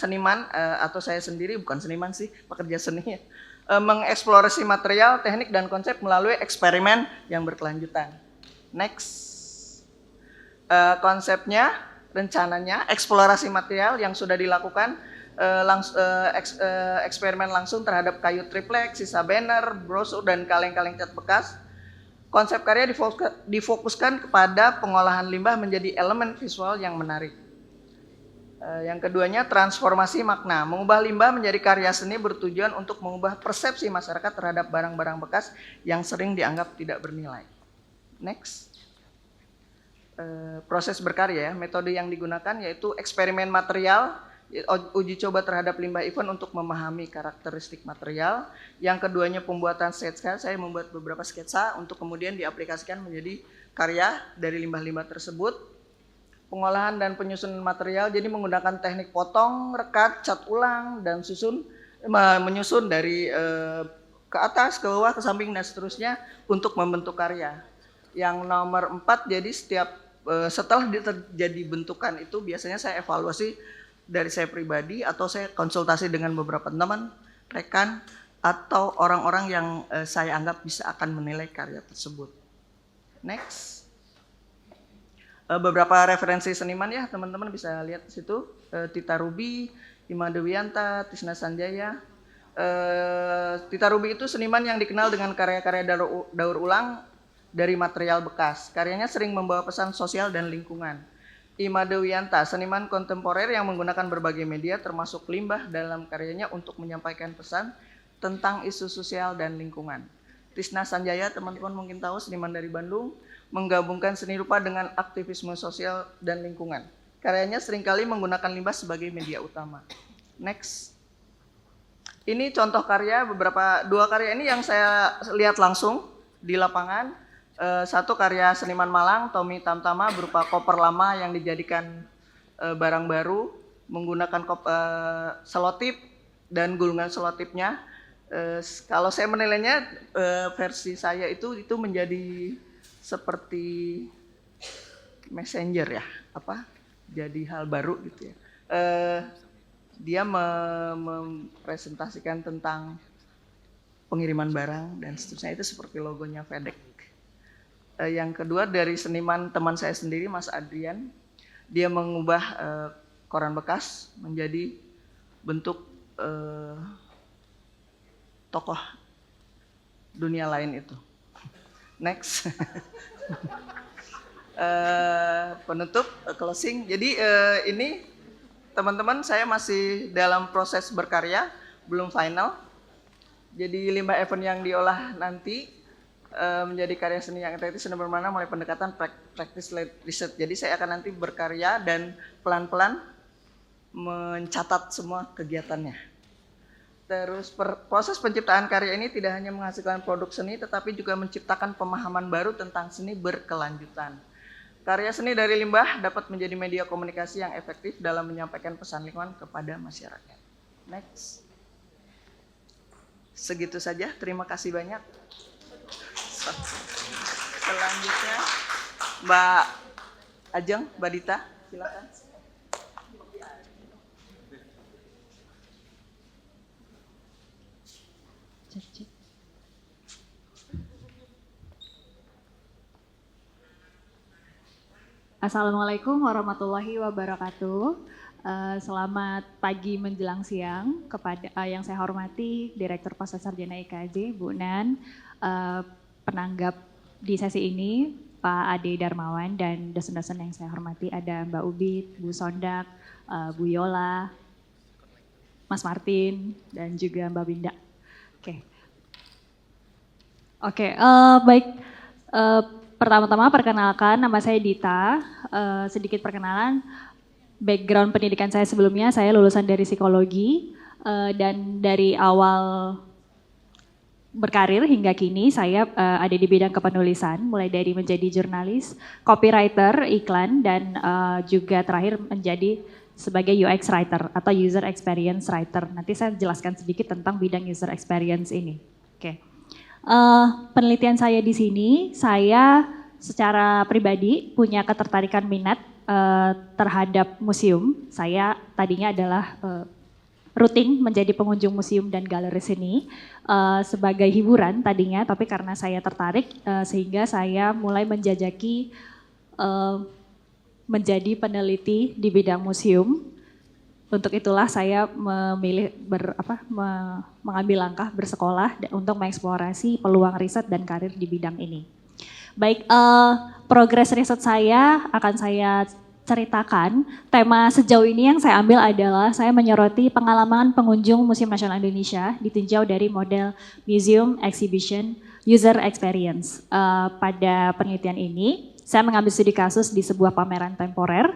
Seniman atau saya sendiri, bukan seniman sih, pekerja seni, mengeksplorasi material, teknik, dan konsep melalui eksperimen yang berkelanjutan. Next. Konsepnya, rencananya, eksplorasi material yang sudah dilakukan, eksperimen langsung terhadap kayu triplek, sisa banner, brosur, dan kaleng-kaleng cat bekas. Konsep karya difokuskan kepada pengolahan limbah menjadi elemen visual yang menarik. Yang keduanya, transformasi makna. Mengubah limbah menjadi karya seni bertujuan untuk mengubah persepsi masyarakat terhadap barang-barang bekas yang sering dianggap tidak bernilai. Next. Proses berkarya, metode yang digunakan yaitu eksperimen material, uji coba terhadap limbah event untuk memahami karakteristik material. Yang keduanya, pembuatan sketsa. Saya membuat beberapa sketsa untuk kemudian diaplikasikan menjadi karya dari limbah-limbah tersebut. Pengolahan dan penyusunan material, jadi menggunakan teknik potong, rekat, cat ulang, dan menyusun dari ke atas, ke bawah, ke samping, dan seterusnya untuk membentuk karya. Yang nomor 4, jadi setelah terjadi bentukan itu biasanya saya evaluasi dari saya pribadi atau saya konsultasi dengan beberapa teman, rekan, atau orang-orang yang saya anggap bisa akan menilai karya tersebut. Next. Beberapa referensi seniman ya, teman-teman bisa lihat di situ. Tita Ruby, Ima Dewianta, Tisna Sanjaya. Tita Ruby itu seniman yang dikenal dengan karya-karya daur ulang dari material bekas. Karyanya sering membawa pesan sosial dan lingkungan. Ima Dewianta, seniman kontemporer yang menggunakan berbagai media termasuk limbah dalam karyanya untuk menyampaikan pesan tentang isu sosial dan lingkungan. Tisna Sanjaya, teman-teman mungkin tahu, seniman dari Bandung, menggabungkan seni rupa dengan aktivisme sosial dan lingkungan. Karyanya seringkali menggunakan limbah sebagai media utama. Next. Ini contoh karya, dua karya ini yang saya lihat langsung di lapangan. Satu karya seniman Malang, Tommy Tamtama, berupa koper lama yang dijadikan barang baru, menggunakan selotip dan gulungan selotipnya. Kalau saya menilainya, versi saya itu menjadi seperti messenger ya, jadi hal baru gitu ya. Dia mempresentasikan tentang pengiriman barang dan seterusnya, itu seperti logonya FedEx. Yang kedua dari seniman teman saya sendiri, Mas Adrian, dia mengubah koran bekas menjadi bentuk tokoh dunia lain itu. Next. Penutup, closing. Jadi ini teman-teman, saya masih dalam proses berkarya, belum final. Jadi limbah event yang diolah nanti menjadi karya seni yang estetis dan bermakna mulai pendekatan practice led research. Jadi saya akan nanti berkarya dan pelan-pelan mencatat semua kegiatannya. Terus proses penciptaan karya ini tidak hanya menghasilkan produk seni, tetapi juga menciptakan pemahaman baru tentang seni berkelanjutan. Karya seni dari limbah dapat menjadi media komunikasi yang efektif dalam menyampaikan pesan lingkungan kepada masyarakat. Next. Segitu saja, terima kasih banyak. Selanjutnya Mbak Ajeng, Mbak Dita, silakan. Assalamualaikum warahmatullahi wabarakatuh. Selamat pagi menjelang siang kepada yang saya hormati Direktur Pasca Sarjana IKJ, Bu Nan, penanggap di sesi ini Pak Ade Darmawan, dan dosen-dosen yang saya hormati ada Mbak Ubit, Bu Sondak, Bu Yola, Mas Martin, dan juga Mbak Binda. Oke, baik. Pertama-tama perkenalkan, nama saya Dita. Sedikit perkenalan, background pendidikan saya sebelumnya, saya lulusan dari psikologi, dan dari awal berkarir hingga kini saya ada di bidang kepenulisan, mulai dari menjadi jurnalis, copywriter, iklan, dan juga terakhir menjadi sebagai UX writer atau user experience writer. Nanti saya jelaskan sedikit tentang bidang user experience ini. Penelitian saya di sini, saya secara pribadi punya ketertarikan minat terhadap museum. Saya tadinya adalah rutin menjadi pengunjung museum dan galeri seni sebagai hiburan tadinya, tapi karena saya tertarik sehingga saya mulai menjajaki menjadi peneliti di bidang museum. Untuk itulah saya memilih mengambil langkah bersekolah untuk mengeksplorasi peluang riset dan karir di bidang ini. Baik, progres riset saya akan saya ceritakan. Tema sejauh ini yang saya ambil adalah saya menyoroti pengalaman pengunjung Museum Nasional Indonesia ditinjau dari model Museum Exhibition User Experience. Pada penelitian ini, saya mengambil studi kasus di sebuah pameran temporer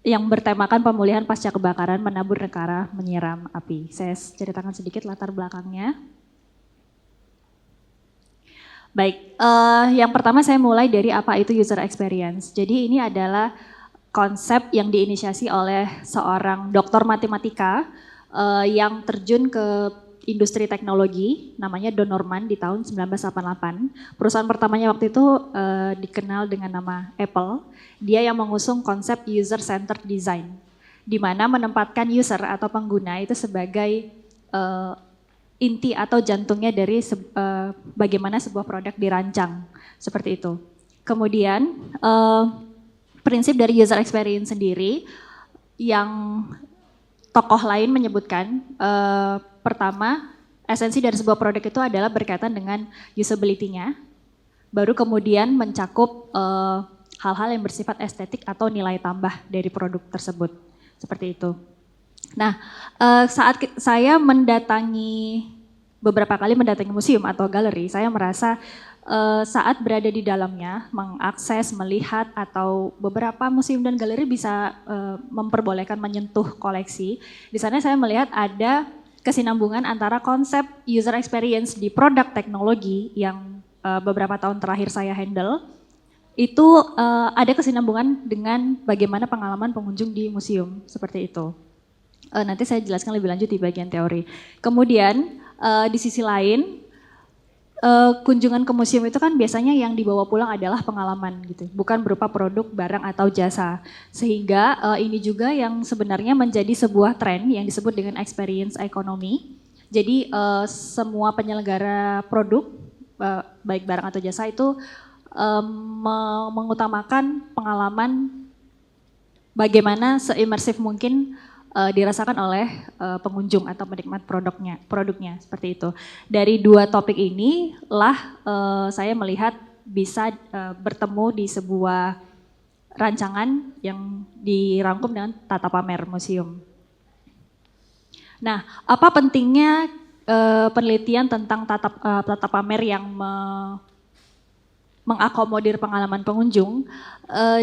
yang bertemakan pemulihan pasca kebakaran menabur negara menyiram api. Saya ceritakan sedikit latar belakangnya. Baik, yang pertama saya mulai dari apa itu user experience. Jadi ini adalah konsep yang diinisiasi oleh seorang doktor matematika yang terjun ke industri teknologi, namanya Don Norman di tahun 1988. Perusahaan pertamanya waktu itu dikenal dengan nama Apple. Dia yang mengusung konsep user-centered design, di mana menempatkan user atau pengguna itu sebagai inti atau jantungnya dari bagaimana sebuah produk dirancang, seperti itu. Kemudian prinsip dari user experience sendiri yang tokoh lain menyebutkan, pertama esensi dari sebuah produk itu adalah berkaitan dengan usability-nya, baru kemudian mencakup hal-hal yang bersifat estetik atau nilai tambah dari produk tersebut. Seperti itu. Nah, saat saya beberapa kali mendatangi museum atau galeri, saya merasa saat berada di dalamnya, mengakses, melihat, atau beberapa museum dan galeri bisa memperbolehkan menyentuh koleksi. Di sana saya melihat ada kesinambungan antara konsep user experience di produk teknologi yang beberapa tahun terakhir saya handle, itu ada kesinambungan dengan bagaimana pengalaman pengunjung di museum, seperti itu. Nanti saya jelaskan lebih lanjut di bagian teori. Kemudian di sisi lain, kunjungan ke museum itu kan biasanya yang dibawa pulang adalah pengalaman gitu, bukan berupa produk, barang atau jasa. Sehingga ini juga yang sebenarnya menjadi sebuah tren yang disebut dengan experience economy. Jadi semua penyelenggara produk, baik barang atau jasa itu mengutamakan pengalaman bagaimana se-imersif mungkin dirasakan oleh pengunjung atau penikmat produknya seperti itu. Dari dua topik ini lah saya melihat bisa bertemu di sebuah rancangan yang dirangkum dengan tata pamer museum. Nah, apa pentingnya penelitian tentang tata pamer yang mengakomodir pengalaman pengunjung?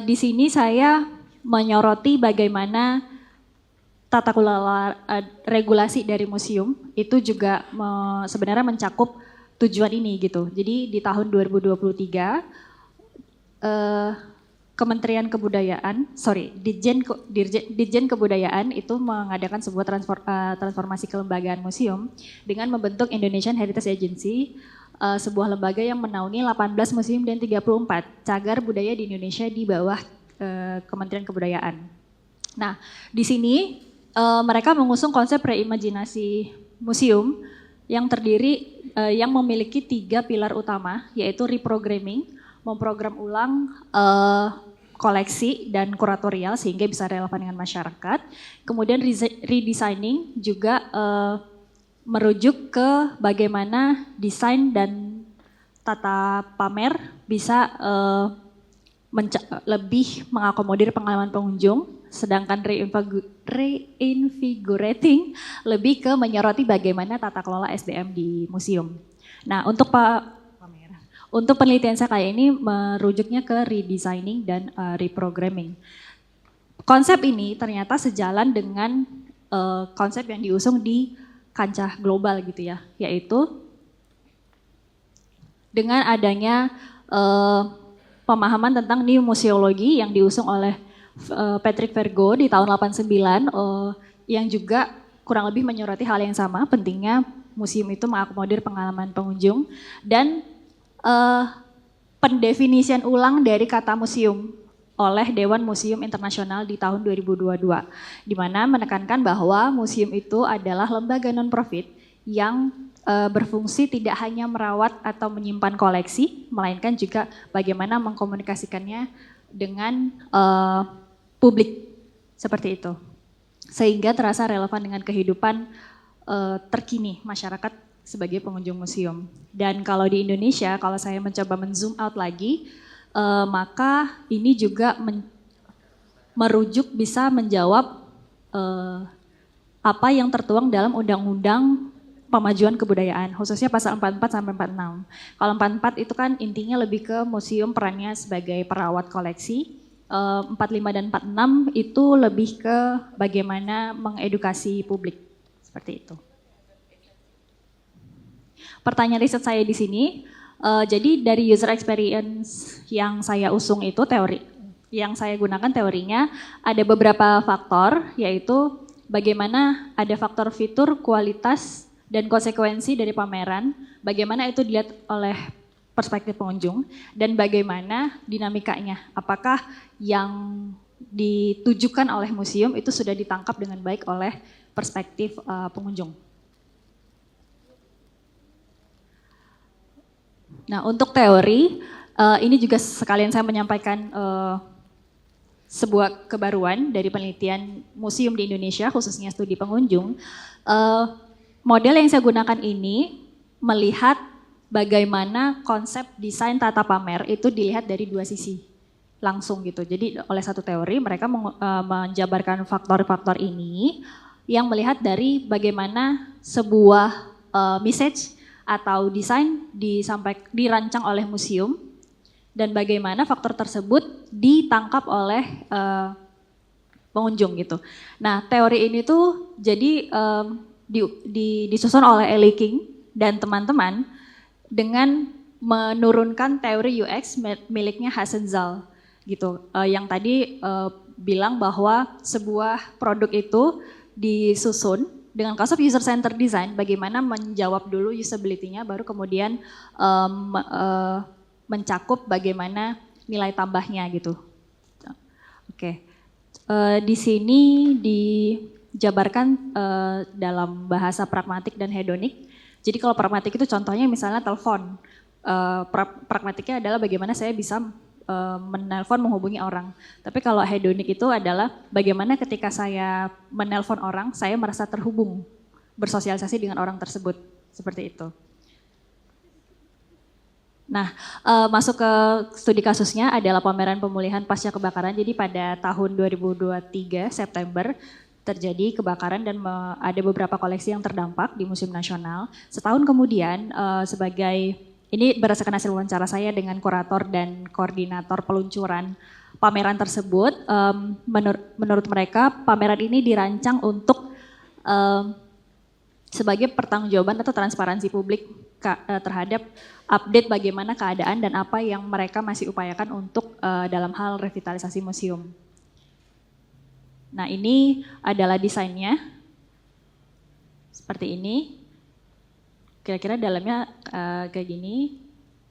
Di sini saya menyoroti bagaimana tata kelola regulasi dari museum itu juga sebenarnya mencakup tujuan ini gitu. Jadi di tahun 2023 Kementerian Kebudayaan, Ditjen Kebudayaan itu mengadakan sebuah transformasi kelembagaan museum dengan membentuk Indonesian Heritage Agency, sebuah lembaga yang menaungi 18 museum dan 34 cagar budaya di Indonesia di bawah Kementerian Kebudayaan. Nah, di sini mereka mengusung konsep reimajinasi museum yang yang memiliki 3 pilar utama, yaitu reprogramming, memprogram ulang koleksi dan kuratorial sehingga bisa relevan dengan masyarakat. Kemudian redesigning juga merujuk ke bagaimana desain dan tata pamer bisa lebih mengakomodir pengalaman pengunjung. Sedangkan reinvigorating lebih ke menyoroti bagaimana tata kelola SDM di museum. Nah, untuk penelitian saya kali ini merujuknya ke redesigning dan reprogramming. Konsep ini ternyata sejalan dengan konsep yang diusung di kancah global gitu ya, yaitu dengan adanya pemahaman tentang new museologi yang diusung oleh Patrick Vergo di tahun 89 yang juga kurang lebih menyoroti hal yang sama, pentingnya museum itu mengakomodir pengalaman pengunjung dan pendefinisian ulang dari kata museum oleh Dewan Museum Internasional di tahun 2022, di mana menekankan bahwa museum itu adalah lembaga non-profit yang berfungsi tidak hanya merawat atau menyimpan koleksi, melainkan juga bagaimana mengkomunikasikannya dengan publik, seperti itu. Sehingga terasa relevan dengan kehidupan terkini masyarakat sebagai pengunjung museum. Dan kalau di Indonesia, kalau saya mencoba men-zoom out lagi, maka ini juga merujuk bisa menjawab apa yang tertuang dalam Undang-Undang Pemajuan Kebudayaan, khususnya pasal 44 sampai 46. Kalau 44 itu kan intinya lebih ke museum perannya sebagai perawat koleksi. 45 dan 46 itu lebih ke bagaimana mengedukasi publik, seperti itu. Pertanyaan riset saya di sini, jadi dari user experience yang saya usung itu teori, yang saya gunakan teorinya ada beberapa faktor, yaitu bagaimana ada faktor fitur, kualitas, dan konsekuensi dari pameran, bagaimana itu dilihat oleh perspektif pengunjung, dan bagaimana dinamikanya, apakah yang ditujukan oleh museum itu sudah ditangkap dengan baik oleh perspektif pengunjung. Nah, untuk teori, ini juga sekalian saya menyampaikan sebuah kebaruan dari penelitian museum di Indonesia, khususnya studi pengunjung. Model yang saya gunakan ini melihat bagaimana konsep desain tata pamer itu dilihat dari dua sisi. langsung gitu. Jadi oleh satu teori mereka menjabarkan faktor-faktor ini yang melihat dari bagaimana sebuah message atau desain dirancang oleh museum dan bagaimana faktor tersebut ditangkap oleh pengunjung gitu. Nah, teori ini tuh jadi disusun oleh Ellie King dan teman-teman dengan menurunkan teori UX miliknya Hassan Zal gitu. Yang tadi bilang bahwa sebuah produk itu disusun dengan konsep user centered design, bagaimana menjawab dulu usability-nya, baru kemudian mencakup bagaimana nilai tambahnya gitu. Oke. Di sini dijabarkan dalam bahasa pragmatik dan hedonik. Jadi kalau pragmatik itu contohnya misalnya telepon. Pragmatiknya adalah bagaimana saya bisa menelpon, menghubungi orang. Tapi kalau hedonik itu adalah bagaimana ketika saya menelpon orang, saya merasa terhubung, bersosialisasi dengan orang tersebut. Seperti itu. Nah, masuk ke studi kasusnya adalah pameran pemulihan pasca kebakaran. Jadi pada tahun 2023 September terjadi kebakaran dan ada beberapa koleksi yang terdampak di Museum Nasional. Setahun kemudian ini berdasarkan hasil wawancara saya dengan kurator dan koordinator peluncuran pameran tersebut, menurut mereka pameran ini dirancang untuk sebagai pertanggungjawaban atau transparansi publik terhadap update bagaimana keadaan dan apa yang mereka masih upayakan untuk dalam hal revitalisasi museum. Nah, ini adalah desainnya. Seperti ini. Kira-kira dalamnya kayak gini.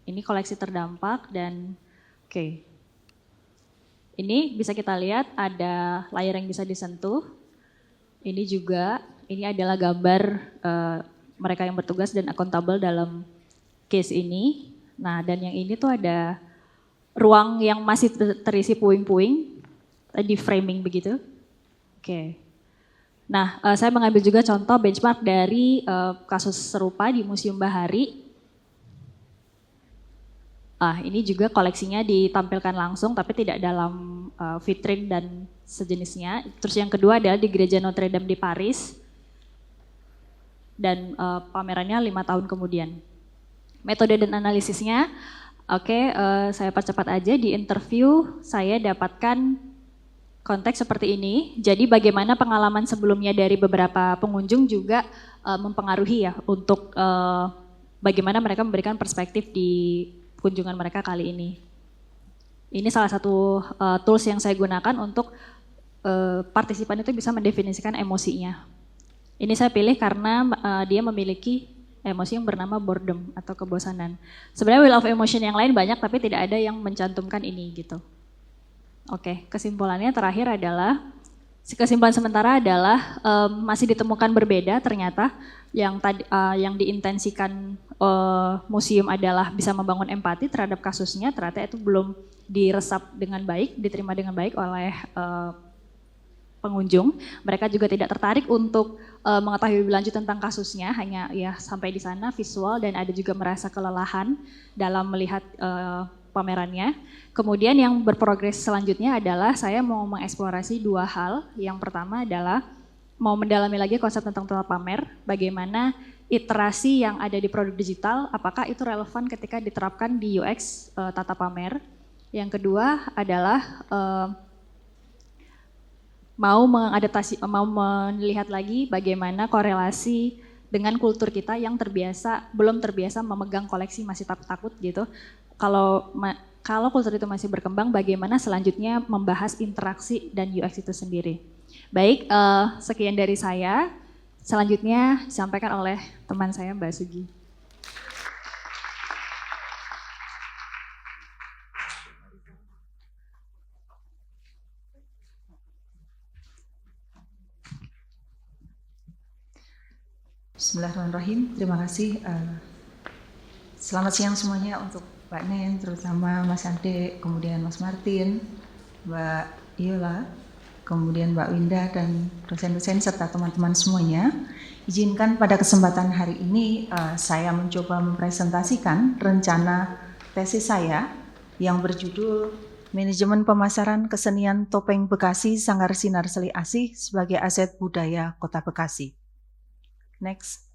Ini koleksi terdampak dan oke. Ini bisa kita lihat ada layar yang bisa disentuh. Ini juga, ini adalah gambar mereka yang bertugas dan akuntabel dalam case ini. Nah, dan yang ini tuh ada ruang yang masih terisi puing-puing, di framing begitu. Oke. Nah, saya mengambil juga contoh benchmark dari kasus serupa di Museum Bahari. Ini juga koleksinya ditampilkan langsung tapi tidak dalam vitrin dan sejenisnya. Terus yang kedua adalah di Gereja Notre Dame di Paris. Dan pamerannya 5 tahun kemudian. Metode dan analisisnya, saya percepat aja. Di interview saya dapatkan konteks seperti ini. Jadi bagaimana pengalaman sebelumnya dari beberapa pengunjung juga mempengaruhi ya untuk bagaimana mereka memberikan perspektif di kunjungan mereka kali ini. Ini salah satu tools yang saya gunakan untuk partisipan itu bisa mendefinisikan emosinya. Ini saya pilih karena dia memiliki emosi yang bernama boredom atau kebosanan. Sebenarnya wheel of emotion yang lain banyak tapi tidak ada yang mencantumkan ini gitu. Oke, kesimpulannya terakhir adalah, kesimpulan sementara adalah masih ditemukan berbeda ternyata yang diintensikan museum adalah bisa membangun empati terhadap kasusnya, ternyata itu belum diresap dengan baik, diterima dengan baik oleh pengunjung. Mereka juga tidak tertarik untuk mengetahui lebih lanjut tentang kasusnya, hanya ya sampai di sana visual dan ada juga merasa kelelahan dalam melihat pamerannya. Kemudian yang berprogres selanjutnya adalah saya mau mengeksplorasi 2 hal. Yang pertama adalah mau mendalami lagi konsep tentang tata pamer, bagaimana iterasi yang ada di produk digital, apakah itu relevan ketika diterapkan di UX tata pamer. Yang kedua adalah mau melihat lagi bagaimana korelasi dengan kultur kita yang belum terbiasa memegang koleksi, masih takut gitu. Kalau kultur itu masih berkembang, bagaimana selanjutnya membahas interaksi dan UX itu sendiri. Baik, sekian dari saya. Selanjutnya disampaikan oleh teman saya Mbak Sugi. Bismillahirrahmanirrahim, terima kasih. Selamat siang semuanya untuk Mbak Nen, terutama Mas Ade, kemudian Mas Martin, Mbak Iola, kemudian Mbak Winda dan dosen-dosen serta teman-teman semuanya. Izinkan pada kesempatan hari ini saya mencoba mempresentasikan rencana tesis saya yang berjudul Manajemen Pemasaran Kesenian Topeng Bekasi Sanggar Sinar Seli Asih sebagai aset budaya Kota Bekasi. Next.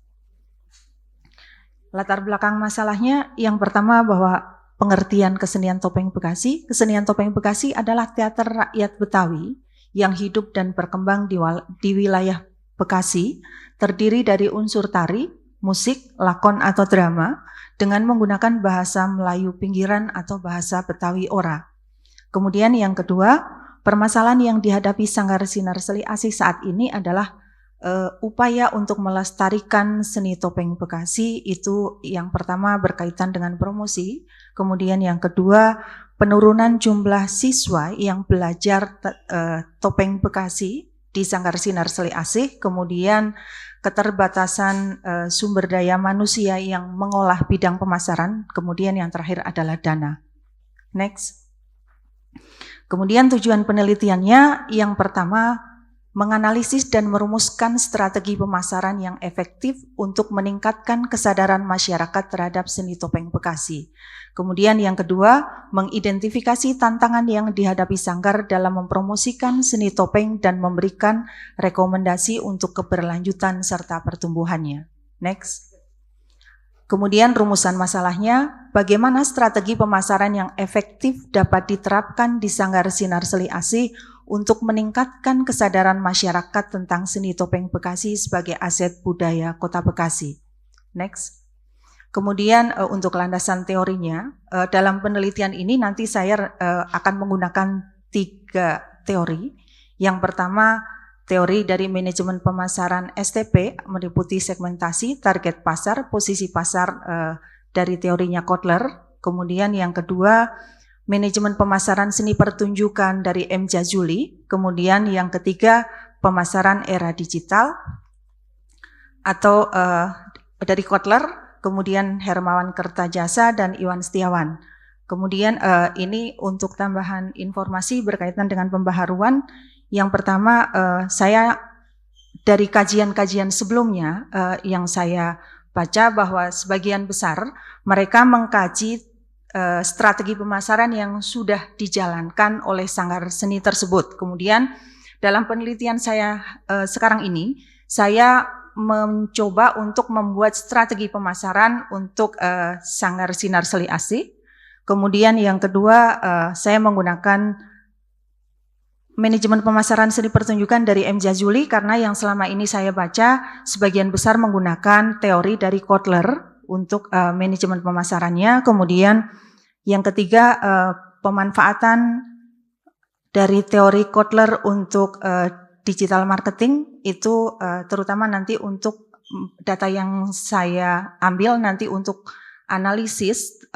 Latar belakang masalahnya yang pertama bahwa pengertian kesenian topeng Bekasi. Kesenian topeng Bekasi adalah teater rakyat Betawi yang hidup dan berkembang di wilayah Bekasi, terdiri dari unsur tari, musik, lakon atau drama dengan menggunakan bahasa Melayu pinggiran atau bahasa Betawi ora. Kemudian yang kedua, permasalahan yang dihadapi Sanggar Sinar Seli Asih saat ini adalah upaya untuk melestarikan seni topeng Bekasi. Itu yang pertama berkaitan dengan promosi, kemudian yang kedua penurunan jumlah siswa yang belajar topeng Bekasi di Sanggar Sinar Seli Asih, kemudian keterbatasan sumber daya manusia yang mengolah bidang pemasaran, kemudian yang terakhir adalah dana. Next. Kemudian tujuan penelitiannya yang pertama menganalisis dan merumuskan strategi pemasaran yang efektif untuk meningkatkan kesadaran masyarakat terhadap seni topeng Bekasi. Kemudian yang kedua, mengidentifikasi tantangan yang dihadapi Sanggar dalam mempromosikan seni topeng dan memberikan rekomendasi untuk keberlanjutan serta pertumbuhannya. Next. Kemudian rumusan masalahnya, bagaimana strategi pemasaran yang efektif dapat diterapkan di Sanggar Sinar Seli Asih untuk meningkatkan kesadaran masyarakat tentang seni topeng Bekasi sebagai aset budaya Kota Bekasi. Next. Kemudian untuk landasan teorinya, dalam penelitian ini nanti saya akan menggunakan 3 teori. Yang pertama, teori dari manajemen pemasaran STP meliputi segmentasi, target pasar, posisi pasar dari teorinya Kotler. Kemudian yang kedua, manajemen pemasaran seni pertunjukan dari M. Jazuli. Kemudian yang ketiga, pemasaran era digital atau dari Kotler, kemudian Hermawan Kertajasa dan Iwan Setiawan. Kemudian ini untuk tambahan informasi berkaitan dengan pembaharuan. Yang pertama, saya dari kajian-kajian sebelumnya yang saya baca bahwa sebagian besar mereka mengkaji strategi pemasaran yang sudah dijalankan oleh sanggar seni tersebut. Kemudian dalam penelitian saya sekarang ini, saya mencoba untuk membuat strategi pemasaran untuk Sanggar Sinar Seli Asih. Kemudian yang kedua, saya menggunakan manajemen pemasaran seni pertunjukan dari M. Jazuli karena yang selama ini saya baca sebagian besar menggunakan teori dari Kotler untuk manajemen pemasarannya. Kemudian yang ketiga, pemanfaatan dari teori Kotler untuk digital marketing itu terutama nanti untuk data yang saya ambil nanti untuk analisis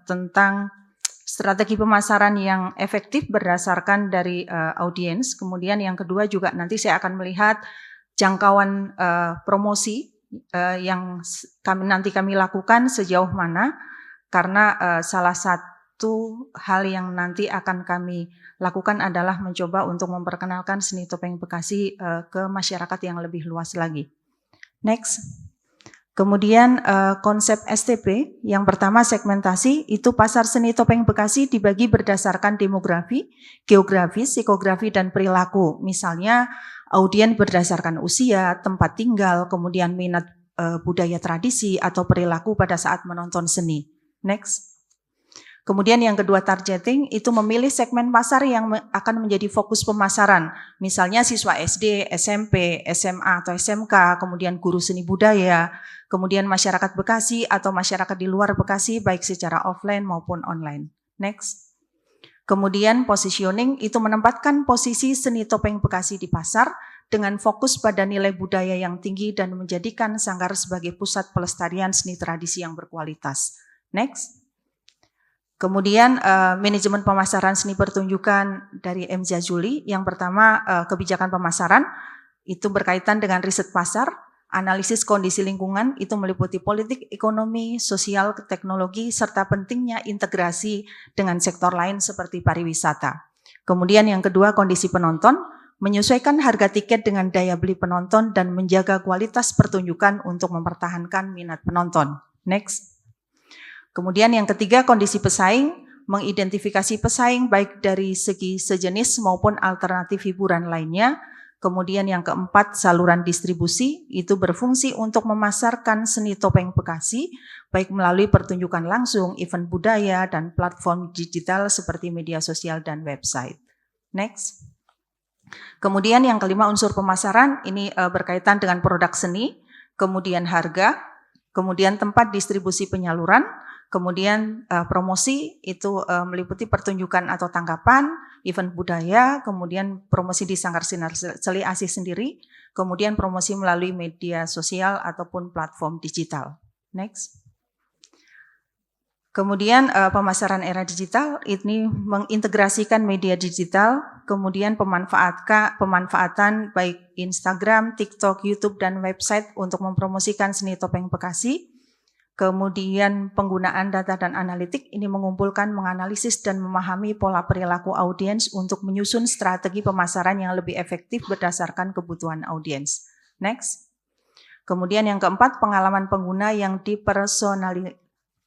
tentang strategi pemasaran yang efektif berdasarkan dari audiens. Kemudian yang kedua juga nanti saya akan melihat jangkauan promosi yang kami lakukan sejauh mana, karena salah satu hal yang nanti akan kami lakukan adalah mencoba untuk memperkenalkan seni topeng Bekasi ke masyarakat yang lebih luas lagi. Next. Kemudian konsep STP, yang pertama segmentasi, itu pasar seni topeng Bekasi dibagi berdasarkan demografi, geografi, psikografi, dan perilaku. Misalnya audien berdasarkan usia, tempat tinggal, kemudian minat budaya tradisi, atau perilaku pada saat menonton seni. Next. Kemudian yang kedua targeting, itu memilih segmen pasar yang akan menjadi fokus pemasaran. Misalnya siswa SD, SMP, SMA atau SMK, kemudian guru seni budaya, kemudian masyarakat Bekasi atau masyarakat di luar Bekasi baik secara offline maupun online. Next. Kemudian positioning itu menempatkan posisi seni topeng Bekasi di pasar dengan fokus pada nilai budaya yang tinggi dan menjadikan Sanggar sebagai pusat pelestarian seni tradisi yang berkualitas. Next. Kemudian manajemen pemasaran seni pertunjukan dari M. Jazuli. Yang pertama kebijakan pemasaran itu berkaitan dengan riset pasar, analisis kondisi lingkungan itu meliputi politik, ekonomi, sosial, teknologi, serta pentingnya integrasi dengan sektor lain seperti pariwisata. Kemudian yang kedua kondisi penonton, menyesuaikan harga tiket dengan daya beli penonton dan menjaga kualitas pertunjukan untuk mempertahankan minat penonton. Next. Kemudian yang ketiga kondisi pesaing, mengidentifikasi pesaing baik dari segi sejenis maupun alternatif hiburan lainnya. Kemudian yang keempat, saluran distribusi itu berfungsi untuk memasarkan seni topeng Bekasi, baik melalui pertunjukan langsung, event budaya, dan platform digital seperti media sosial dan website. Next. Kemudian yang kelima, unsur pemasaran, ini berkaitan dengan produk seni, kemudian harga, kemudian tempat distribusi penyaluran, kemudian promosi itu meliputi pertunjukan atau tanggapan, event budaya, kemudian promosi di Sanggar Sinar Seli Asih sendiri, kemudian promosi melalui media sosial ataupun platform digital. Next. Kemudian pemasaran era digital ini mengintegrasikan media digital, kemudian pemanfaatan baik Instagram, TikTok, YouTube, dan website untuk mempromosikan seni topeng Bekasi. Kemudian penggunaan data dan analitik ini mengumpulkan, menganalisis, dan memahami pola perilaku audiens untuk menyusun strategi pemasaran yang lebih efektif berdasarkan kebutuhan audiens. Next. Kemudian yang keempat, pengalaman pengguna yang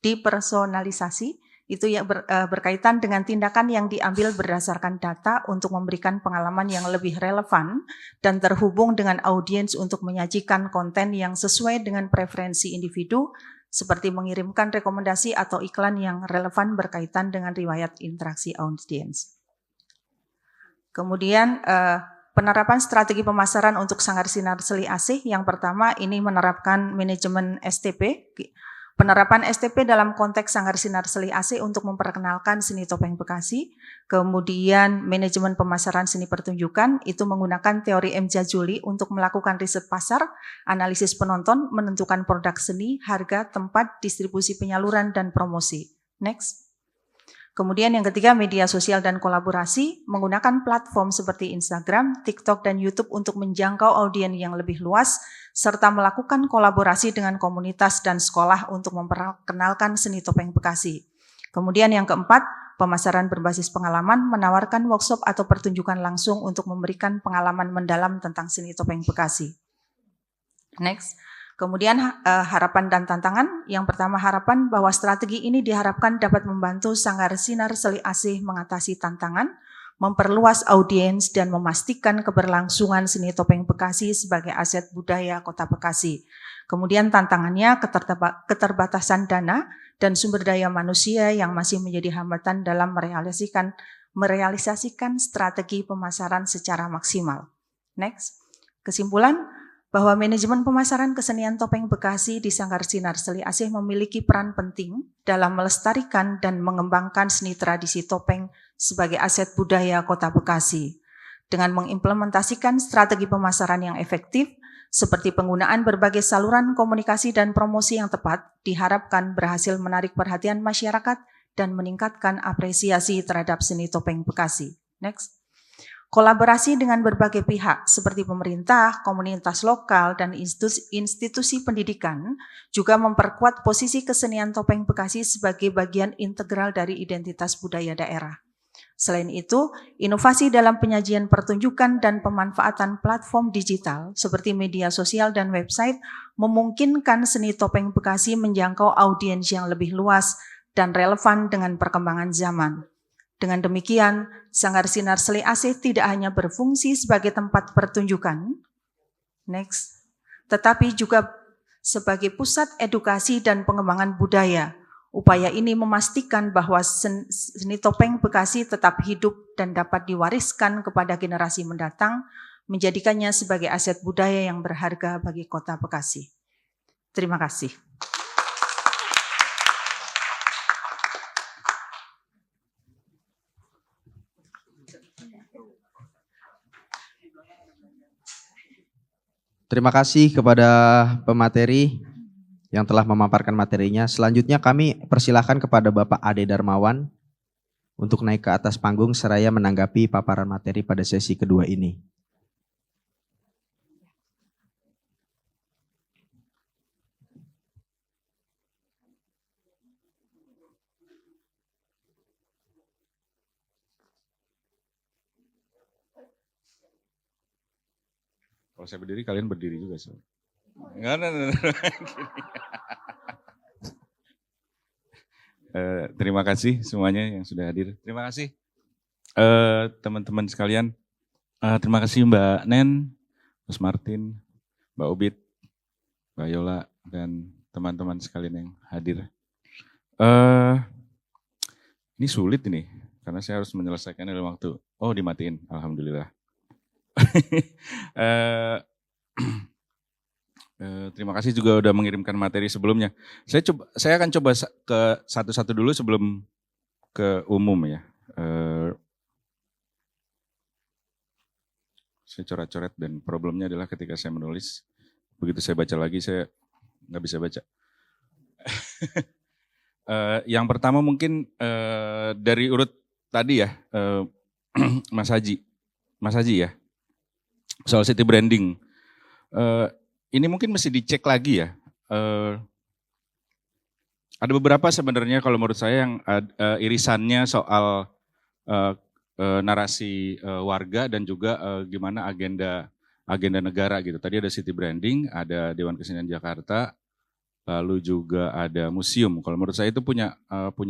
dipersonalisasi itu yang berkaitan dengan tindakan yang diambil berdasarkan data untuk memberikan pengalaman yang lebih relevan dan terhubung dengan audiens untuk menyajikan konten yang sesuai dengan preferensi individu, seperti mengirimkan rekomendasi atau iklan yang relevan berkaitan dengan riwayat interaksi audiens. Kemudian penerapan strategi pemasaran untuk Sanggar Sinar Seli Asih, yang pertama ini menerapkan manajemen STP. Penerapan STP dalam konteks Sanggar Sinar Seli Asih untuk memperkenalkan seni topeng Bekasi. Kemudian manajemen pemasaran seni pertunjukan itu menggunakan teori M. Jajuli untuk melakukan riset pasar, analisis penonton, menentukan produk seni, harga, tempat, distribusi penyaluran, dan promosi. Next. Kemudian yang ketiga, media sosial dan kolaborasi, menggunakan platform seperti Instagram, TikTok, dan YouTube untuk menjangkau audiens yang lebih luas, serta melakukan kolaborasi dengan komunitas dan sekolah untuk memperkenalkan seni topeng Bekasi. Kemudian yang keempat, pemasaran berbasis pengalaman, menawarkan workshop atau pertunjukan langsung untuk memberikan pengalaman mendalam tentang seni topeng Bekasi. Next. Kemudian harapan dan tantangan. Yang pertama, harapan bahwa strategi ini diharapkan dapat membantu Sanggar Sinar Seli Asih mengatasi tantangan, memperluas audiens, dan memastikan keberlangsungan seni topeng Bekasi sebagai aset budaya Kota Bekasi. Kemudian tantangannya keterbatasan dana dan sumber daya manusia yang masih menjadi hambatan dalam merealisasikan strategi pemasaran secara maksimal. Next. Kesimpulan, bahwa manajemen pemasaran kesenian topeng Bekasi di Sanggar Sinar Seli Asih memiliki peran penting dalam melestarikan dan mengembangkan seni tradisi topeng sebagai aset budaya Kota Bekasi. Dengan mengimplementasikan strategi pemasaran yang efektif, seperti penggunaan berbagai saluran komunikasi dan promosi yang tepat, diharapkan berhasil menarik perhatian masyarakat dan meningkatkan apresiasi terhadap seni topeng Bekasi. Next. Kolaborasi dengan berbagai pihak seperti pemerintah, komunitas lokal, dan institusi pendidikan juga memperkuat posisi kesenian topeng Bekasi sebagai bagian integral dari identitas budaya daerah. Selain itu, inovasi dalam penyajian pertunjukan dan pemanfaatan platform digital seperti media sosial dan website memungkinkan seni topeng Bekasi menjangkau audiens yang lebih luas dan relevan dengan perkembangan zaman. Dengan demikian, Sanggar Sinar Seli Asih tidak hanya berfungsi sebagai tempat pertunjukan, tetapi juga sebagai pusat edukasi dan pengembangan budaya. Upaya ini memastikan bahwa seni topeng Bekasi tetap hidup dan dapat diwariskan kepada generasi mendatang, menjadikannya sebagai aset budaya yang berharga bagi Kota Bekasi. Terima kasih. Terima kasih kepada pemateri yang telah memaparkan materinya. Selanjutnya kami persilahkan kepada Bapak Ade Darmawan untuk naik ke atas panggung seraya menanggapi paparan materi pada sesi kedua ini. Kalau saya berdiri, kalian berdiri juga. So. Enggak. Terima kasih semuanya yang sudah hadir. Terima kasih teman-teman sekalian. Terima kasih Mbak Nen, Mas Martin, Mbak Ubit, Mbak Yola, dan teman-teman sekalian yang hadir. Ini sulit ini, karena saya harus menyelesaikan dalam waktu. Oh, dimatiin, alhamdulillah. Terima kasih juga udah mengirimkan materi sebelumnya. Saya akan coba ke satu-satu dulu sebelum ke umum ya. Saya coret-coret dan problemnya adalah ketika saya menulis, begitu saya baca lagi saya nggak bisa baca. Yang pertama mungkin dari urut tadi ya, Mas Haji ya, soal city branding. Ini mungkin mesti dicek lagi ya. Ada beberapa sebenarnya kalau menurut saya yang irisannya soal narasi warga dan juga gimana agenda negara gitu. Tadi ada city branding, ada Dewan Kesenian Jakarta, lalu juga ada museum. Kalau menurut saya itu punya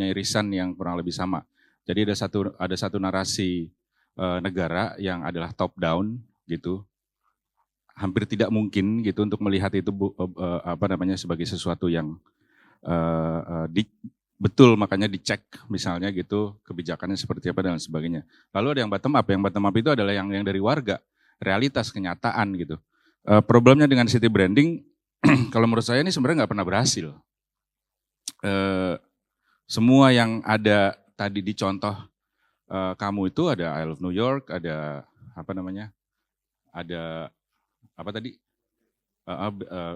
irisan yang kurang lebih sama. Jadi ada satu narasi negara yang adalah top down gitu. Hampir tidak mungkin gitu untuk melihat itu sebagai sesuatu yang betul, makanya dicek misalnya gitu kebijakannya seperti apa dan sebagainya. Lalu ada yang bottom up. Yang bottom up itu adalah yang dari warga, realitas, kenyataan gitu. Problemnya dengan city branding kalau menurut saya ini sebenarnya nggak pernah berhasil. Semua yang ada tadi di contoh kamu itu ada I Love New York, ada ada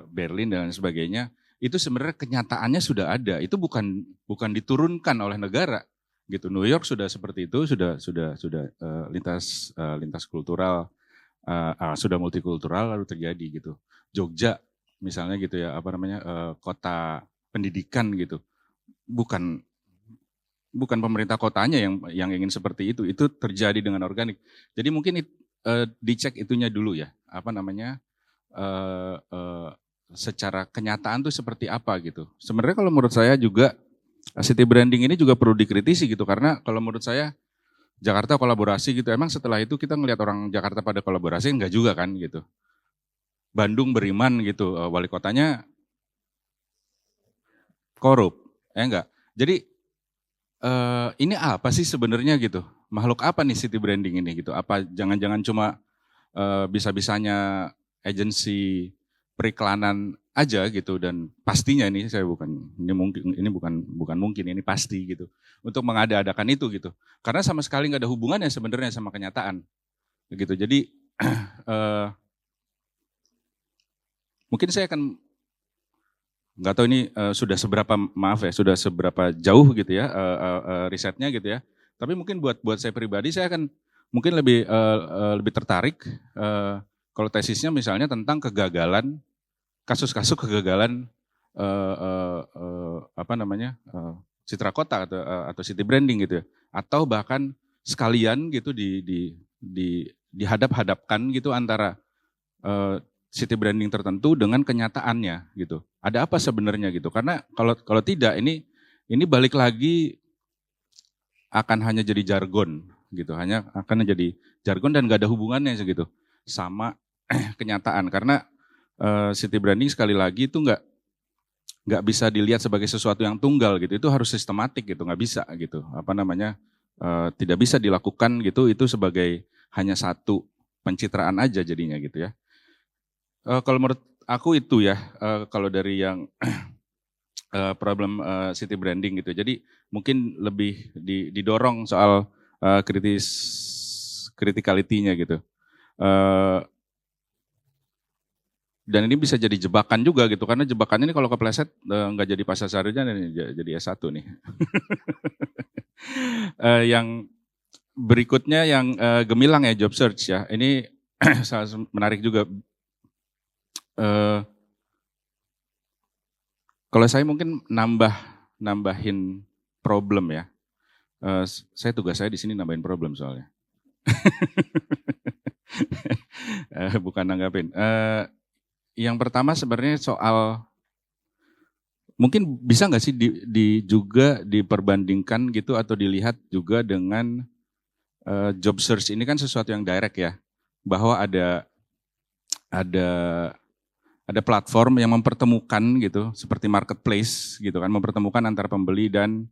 Berlin dan lain sebagainya. Itu sebenarnya kenyataannya sudah ada. Itu bukan diturunkan oleh negara gitu. New York sudah seperti itu, sudah lintas kultural, sudah multikultural lalu terjadi gitu. Jogja misalnya gitu ya, kota pendidikan gitu. Bukan pemerintah kotanya yang ingin seperti itu terjadi dengan organik. Jadi mungkin dicek itunya dulu ya, secara kenyataan tuh seperti apa gitu. Sebenarnya kalau menurut saya juga city branding ini juga perlu dikritisi gitu, karena kalau menurut saya Jakarta kolaborasi gitu, emang setelah itu kita ngelihat orang Jakarta pada kolaborasi enggak juga kan gitu. Bandung beriman gitu, wali kotanya korup, enggak. Jadi ini apa sih sebenarnya gitu? Makhluk apa nih city branding ini gitu? Apa jangan-jangan cuma bisa-bisanya agensi periklanan aja gitu, dan pastinya ini bukan mungkin ini pasti gitu untuk mengada-adakan itu gitu, karena sama sekali nggak ada hubungannya sebenarnya sama kenyataan gitu. Jadi mungkin saya akan nggak tahu ini sudah seberapa jauh gitu ya risetnya gitu ya, tapi mungkin buat saya pribadi saya akan mungkin lebih tertarik kalau tesisnya misalnya tentang kasus-kasus kegagalan citra kota atau city branding gitu ya, atau bahkan sekalian gitu dihadap-hadapkan gitu antara city branding tertentu dengan kenyataannya gitu. Ada apa sebenarnya gitu? Karena kalau tidak ini balik lagi akan hanya jadi jargon gitu, hanya akan jadi jargon dan nggak ada hubungannya gitu sama kenyataan, karena city branding sekali lagi itu nggak bisa dilihat sebagai sesuatu yang tunggal gitu, itu harus sistematik gitu, nggak bisa gitu, tidak bisa dilakukan gitu, itu sebagai hanya satu pencitraan aja jadinya gitu ya. Kalau menurut aku itu ya, kalau dari yang problem city branding gitu, jadi mungkin lebih didorong soal criticality-nya gitu. Dan ini bisa jadi jebakan juga gitu, karena jebakan ini kalau kepleset nggak jadi pasar sarjana, jadi S1 nih. Yang berikutnya yang gemilang ya, job search ya, ini sangat menarik juga. Kalau saya mungkin nambahin problem ya. Tugas saya di sini nambahin problem soalnya. Bukan nanggapin. Yang pertama sebenarnya soal mungkin bisa nggak sih juga diperbandingkan gitu atau dilihat juga dengan job search ini kan sesuatu yang direct ya, bahwa ada platform yang mempertemukan gitu, seperti marketplace gitu kan, mempertemukan antara pembeli dan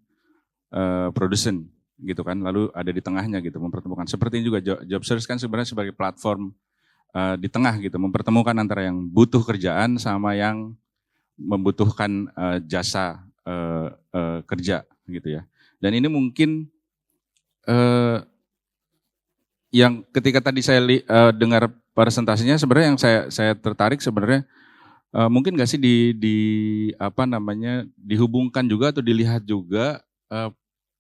produsen gitu kan, lalu ada di tengahnya gitu, mempertemukan. Seperti ini juga job search kan sebenarnya sebagai platform di tengah gitu, mempertemukan antara yang butuh kerjaan sama yang membutuhkan jasa kerja gitu ya. Dan ini mungkin yang ketika tadi saya dengar presentasinya, sebenarnya yang saya tertarik sebenarnya mungkin nggak sih dihubungkan juga atau dilihat juga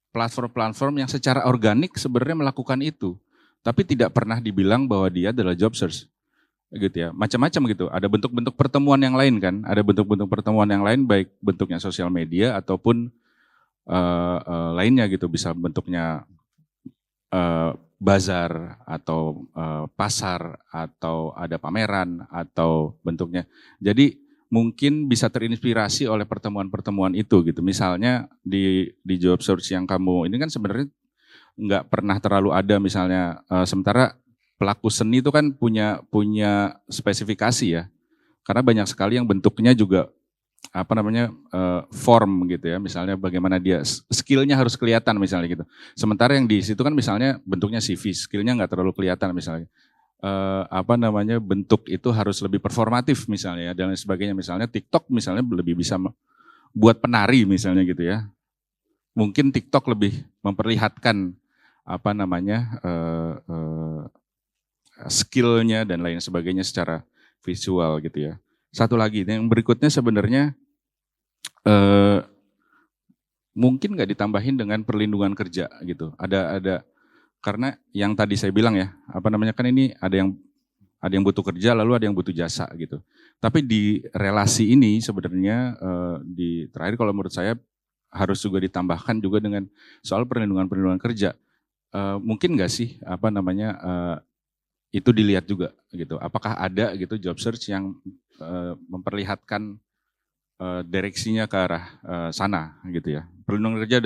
platform-platform yang secara organik sebenarnya melakukan itu, tapi tidak pernah dibilang bahwa dia adalah job search, gitu ya. Macam-macam gitu. Ada bentuk-bentuk pertemuan yang lain kan, ada bentuk-bentuk pertemuan yang lain, baik bentuknya sosial media ataupun lainnya gitu, bisa bentuknya bazar atau pasar atau ada pameran atau bentuknya. Jadi mungkin bisa terinspirasi oleh pertemuan-pertemuan itu gitu. Misalnya di job search yang kamu ini kan sebenarnya nggak pernah terlalu ada misalnya, sementara pelaku seni itu kan punya spesifikasi ya. Karena banyak sekali yang bentuknya juga form gitu ya, misalnya bagaimana dia skillnya harus kelihatan misalnya gitu. Sementara yang di situ kan misalnya bentuknya CV, skillnya nggak terlalu kelihatan misalnya. Bentuk itu harus lebih performatif misalnya dan lain sebagainya. Misalnya TikTok misalnya lebih bisa buat penari misalnya gitu ya. Mungkin TikTok lebih memperlihatkan skillnya dan lain sebagainya secara visual gitu ya. Satu lagi, yang berikutnya sebenarnya mungkin nggak ditambahin dengan perlindungan kerja gitu. Ada karena yang tadi saya bilang ya, kan ini ada yang butuh kerja, lalu ada yang butuh jasa gitu. Tapi di relasi ini sebenarnya di terakhir kalau menurut saya harus juga ditambahkan juga dengan soal perlindungan kerja. Mungkin nggak sih itu dilihat juga gitu. Apakah ada gitu job search yang memperlihatkan direksinya ke arah sana gitu ya. Perlindungan kerja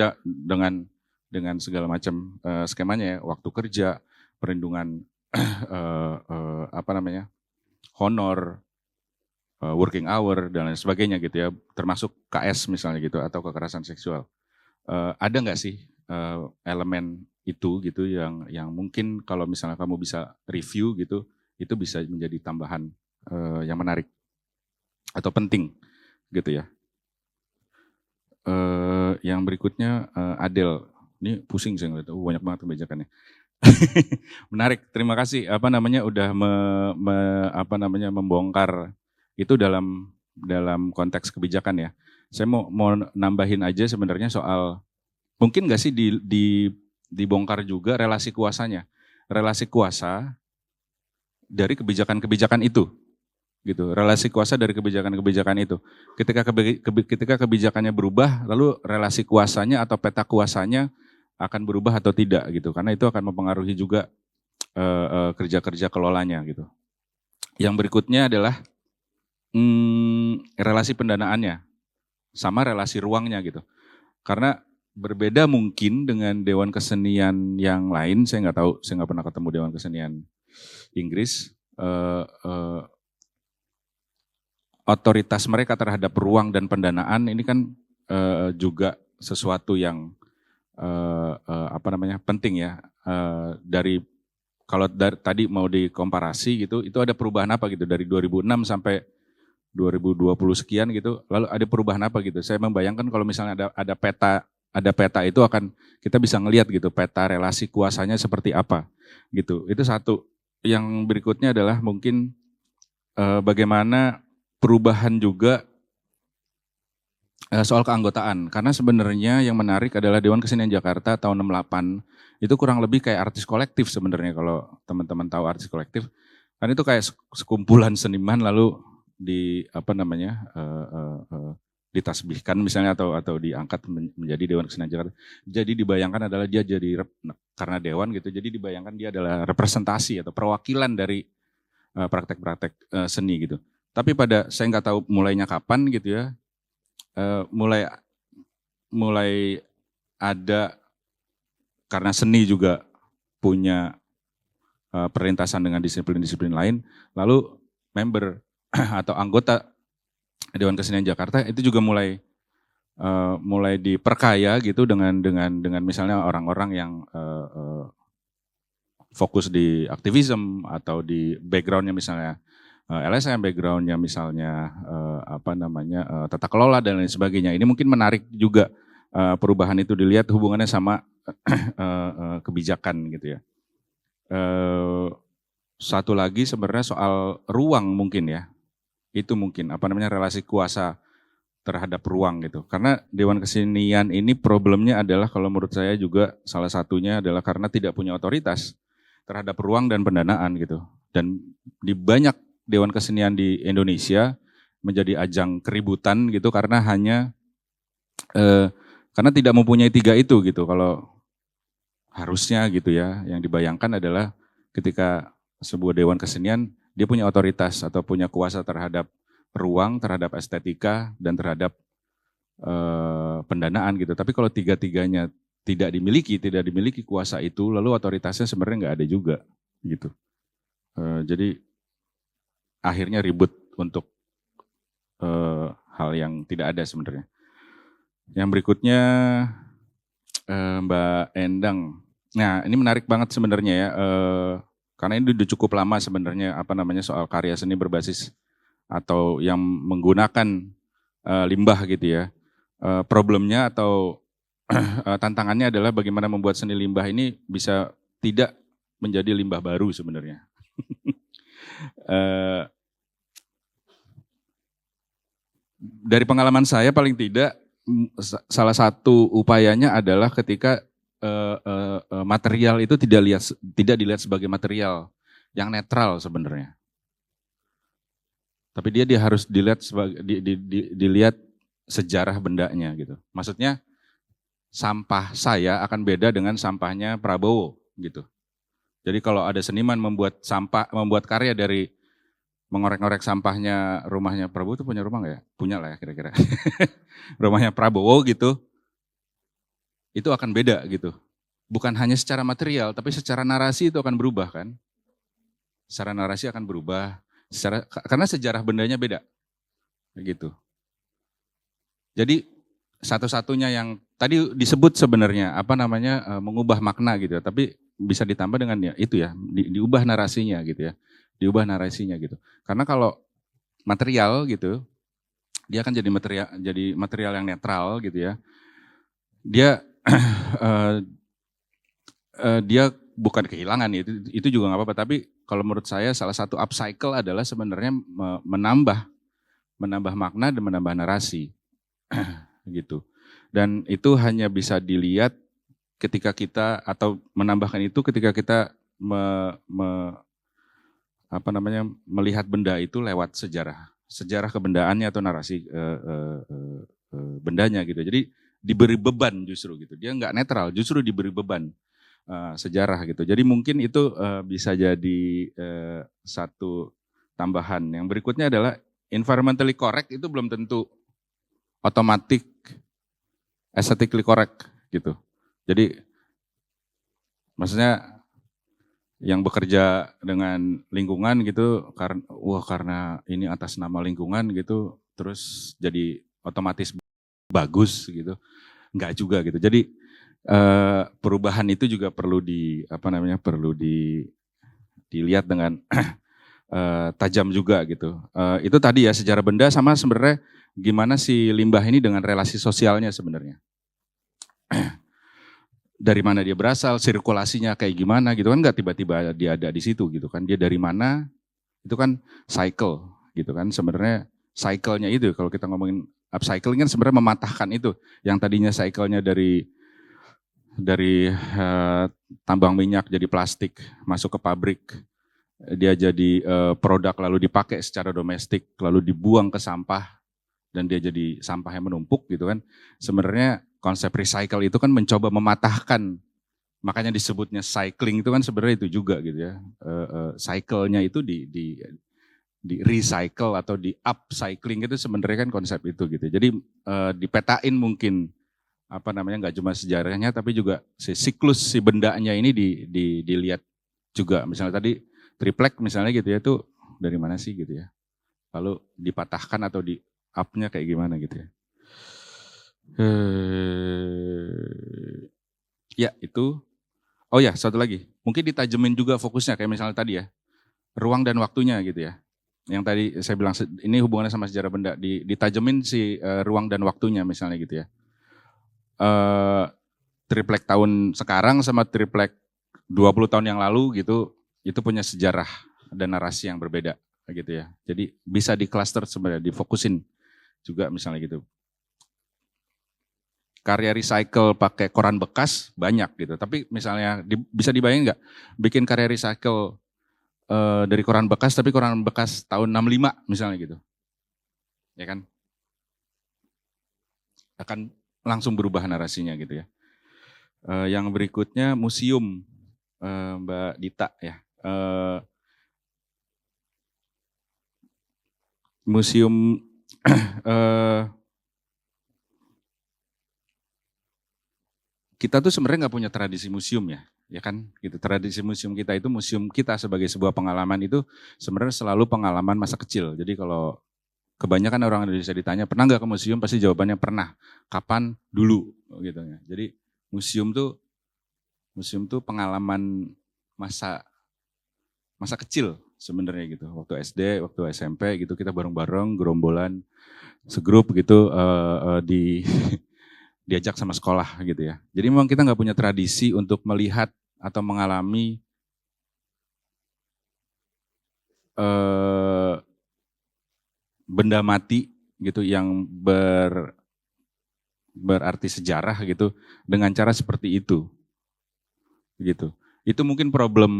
dengan segala macam skemanya ya, waktu kerja, perlindungan honor, working hour dan lain sebagainya gitu ya, termasuk KS misalnya gitu atau kekerasan seksual. Ada nggak sih elemen itu gitu yang mungkin kalau misalnya kamu bisa review gitu, itu bisa menjadi tambahan yang menarik atau penting gitu ya. Yang berikutnya Adel, ini pusing saya ngeliat, banyak banget kebijakannya. Menarik, terima kasih udah membongkar itu dalam konteks kebijakan ya. Saya mau nambahin aja sebenarnya soal mungkin nggak sih dibongkar juga relasi kuasanya, relasi kuasa dari kebijakan-kebijakan itu, gitu. Relasi kuasa dari kebijakan-kebijakan itu. Ketika kebijakannya berubah, lalu relasi kuasanya atau peta kuasanya akan berubah atau tidak gitu, karena itu akan mempengaruhi juga kerja-kerja kelolanya gitu. Yang berikutnya adalah relasi pendanaannya sama relasi ruangnya gitu, karena berbeda mungkin dengan Dewan Kesenian yang lain. Saya nggak tahu, saya nggak pernah ketemu Dewan Kesenian Inggris. Otoritas mereka terhadap ruang dan pendanaan ini kan juga sesuatu yang penting ya. Kalau tadi mau dikomparasi gitu, itu ada perubahan apa gitu dari 2006 sampai 2020 sekian gitu. Lalu ada perubahan apa gitu? Saya membayangkan kalau misalnya ada peta itu akan kita bisa ngelihat gitu peta relasi kuasanya seperti apa gitu. Itu satu. Yang berikutnya adalah mungkin bagaimana perubahan juga soal keanggotaan, karena sebenarnya yang menarik adalah Dewan Kesenian Jakarta tahun 68 itu kurang lebih kayak artis kolektif sebenarnya. Kalau teman-teman tahu artis kolektif kan itu kayak sekumpulan seniman lalu ditasbihkan misalnya atau diangkat menjadi Dewan Kesenian Jakarta. Jadi dibayangkan adalah dia jadi karena dewan gitu, jadi dibayangkan dia adalah representasi atau perwakilan dari praktek-praktek seni gitu. Tapi saya nggak tahu mulainya kapan gitu ya. mulai ada, karena seni juga punya perlintasan dengan disiplin-disiplin lain, lalu member atau anggota Dewan Kesenian Jakarta itu juga mulai diperkaya gitu dengan misalnya orang-orang yang fokus di aktivisme atau di backgroundnya misalnya LSM, backgroundnya misalnya tata kelola dan lain sebagainya. Ini mungkin menarik juga perubahan itu dilihat hubungannya sama kebijakan gitu ya. Satu lagi sebenarnya soal ruang mungkin ya, itu mungkin relasi kuasa terhadap ruang gitu. Karena Dewan Kesenian ini problemnya adalah kalau menurut saya juga salah satunya adalah karena tidak punya otoritas terhadap ruang dan pendanaan gitu. Dan di banyak Dewan Kesenian di Indonesia menjadi ajang keributan gitu karena karena tidak mempunyai tiga itu gitu. Kalau harusnya gitu ya, yang dibayangkan adalah ketika sebuah Dewan Kesenian dia punya otoritas atau punya kuasa terhadap ruang, terhadap estetika, dan terhadap pendanaan gitu. Tapi kalau tiga-tiganya tidak dimiliki kuasa itu, lalu otoritasnya sebenarnya nggak ada juga gitu. Jadi akhirnya ribut untuk hal yang tidak ada sebenarnya. Yang berikutnya Mbak Endang. Nah ini menarik banget sebenarnya ya, karena ini udah cukup lama sebenarnya soal karya seni berbasis atau yang menggunakan limbah gitu ya. Problemnya atau tantangannya adalah bagaimana membuat seni limbah ini bisa tidak menjadi limbah baru sebenarnya. Dari pengalaman saya paling tidak salah satu upayanya adalah ketika material itu tidak dilihat sebagai material yang netral sebenarnya. Tapi dia harus dilihat dilihat sejarah bendanya gitu. Maksudnya sampah saya akan beda dengan sampahnya Prabowo gitu. Jadi kalau ada seniman membuat karya dari mengorek-ngorek sampahnya rumahnya Prabowo, itu punya rumah nggak ya? Punya lah ya kira-kira. Rumahnya Prabowo gitu, itu akan beda gitu. Bukan hanya secara material, tapi secara narasi itu akan berubah kan. Secara narasi akan berubah. Karena sejarah bendanya beda, gitu. Jadi satu-satunya yang tadi disebut sebenarnya mengubah makna gitu, tapi bisa ditambah dengan ya itu ya diubah narasinya gitu ya, diubah narasinya gitu. Karena kalau material gitu, dia akan jadi material yang netral gitu ya. Dia dia bukan kehilangan ya, itu juga nggak apa-apa. Tapi kalau menurut saya salah satu upcycle adalah sebenarnya menambah makna dan menambah narasi gitu. Dan itu hanya bisa dilihat ketika kita atau menambahkan itu ketika kita melihat benda itu lewat sejarah kebendaannya atau narasi bendanya gitu. Jadi diberi beban justru gitu. Dia nggak netral, justru diberi beban. Sejarah gitu. Jadi mungkin itu bisa jadi satu tambahan. Yang berikutnya adalah environmentally correct itu belum tentu otomatis aesthetically correct gitu. Jadi maksudnya yang bekerja dengan lingkungan gitu karena ini atas nama lingkungan gitu terus jadi otomatis bagus gitu. Enggak juga gitu. Jadi perubahan itu juga perlu dilihat dengan tajam juga gitu. Itu tadi ya sejarah benda sama sebenarnya gimana si limbah ini dengan relasi sosialnya sebenarnya. Dari mana dia berasal, sirkulasinya kayak gimana gitu kan, nggak tiba-tiba dia ada di situ gitu kan. Dia dari mana, itu kan cycle gitu kan. Sebenarnya cycle-nya itu kalau kita ngomongin upcycling kan sebenarnya mematahkan itu. Yang tadinya cycle-nya dari tambang minyak jadi plastik, masuk ke pabrik, dia jadi produk lalu dipakai secara domestik, lalu dibuang ke sampah, dan dia jadi sampah yang menumpuk gitu kan. Sebenarnya konsep recycle itu kan mencoba mematahkan, makanya disebutnya cycling itu kan sebenarnya itu juga gitu ya. Cycle-nya itu recycle atau di upcycling itu sebenarnya kan konsep itu gitu. Jadi dipetain mungkin nggak cuma sejarahnya tapi juga si siklus si bendanya ini dilihat juga. Misalnya tadi triplek misalnya gitu ya, itu dari mana sih gitu ya. Lalu dipatahkan atau di up-nya kayak gimana gitu ya. Ya itu. Oh ya, satu lagi. Mungkin ditajemin juga fokusnya kayak misalnya tadi ya. Ruang dan waktunya gitu ya. Yang tadi saya bilang ini hubungannya sama sejarah benda. Ditajemin si ruang dan waktunya misalnya gitu ya. Triplek tahun sekarang sama triplek 20 tahun yang lalu gitu, itu punya sejarah dan narasi yang berbeda gitu ya. Jadi bisa di cluster sebenarnya, difokusin juga misalnya gitu. Karya recycle pakai koran bekas banyak gitu, tapi misalnya bisa dibayangin nggak bikin karya recycle dari koran bekas, tapi koran bekas tahun 65 misalnya gitu, ya kan? Akan langsung berubah narasinya gitu ya. Yang berikutnya museum, Mbak Dita ya. Museum kita tuh sebenarnya nggak punya tradisi museum ya kan? Gitu. Tradisi museum kita itu museum kita sebagai sebuah pengalaman itu sebenarnya selalu pengalaman masa kecil. Jadi kalau kebanyakan orang Indonesia ditanya pernah nggak ke museum, pasti jawabannya pernah. Kapan? Dulu gitu ya. Jadi museum tuh pengalaman masa kecil sebenarnya gitu. Waktu SD, waktu SMP gitu kita bareng-bareng gerombolan segrup gitu diajak sama sekolah gitu ya. Jadi memang kita nggak punya tradisi untuk melihat atau mengalami benda mati gitu yang berarti sejarah gitu dengan cara seperti itu. Gitu. Itu mungkin problem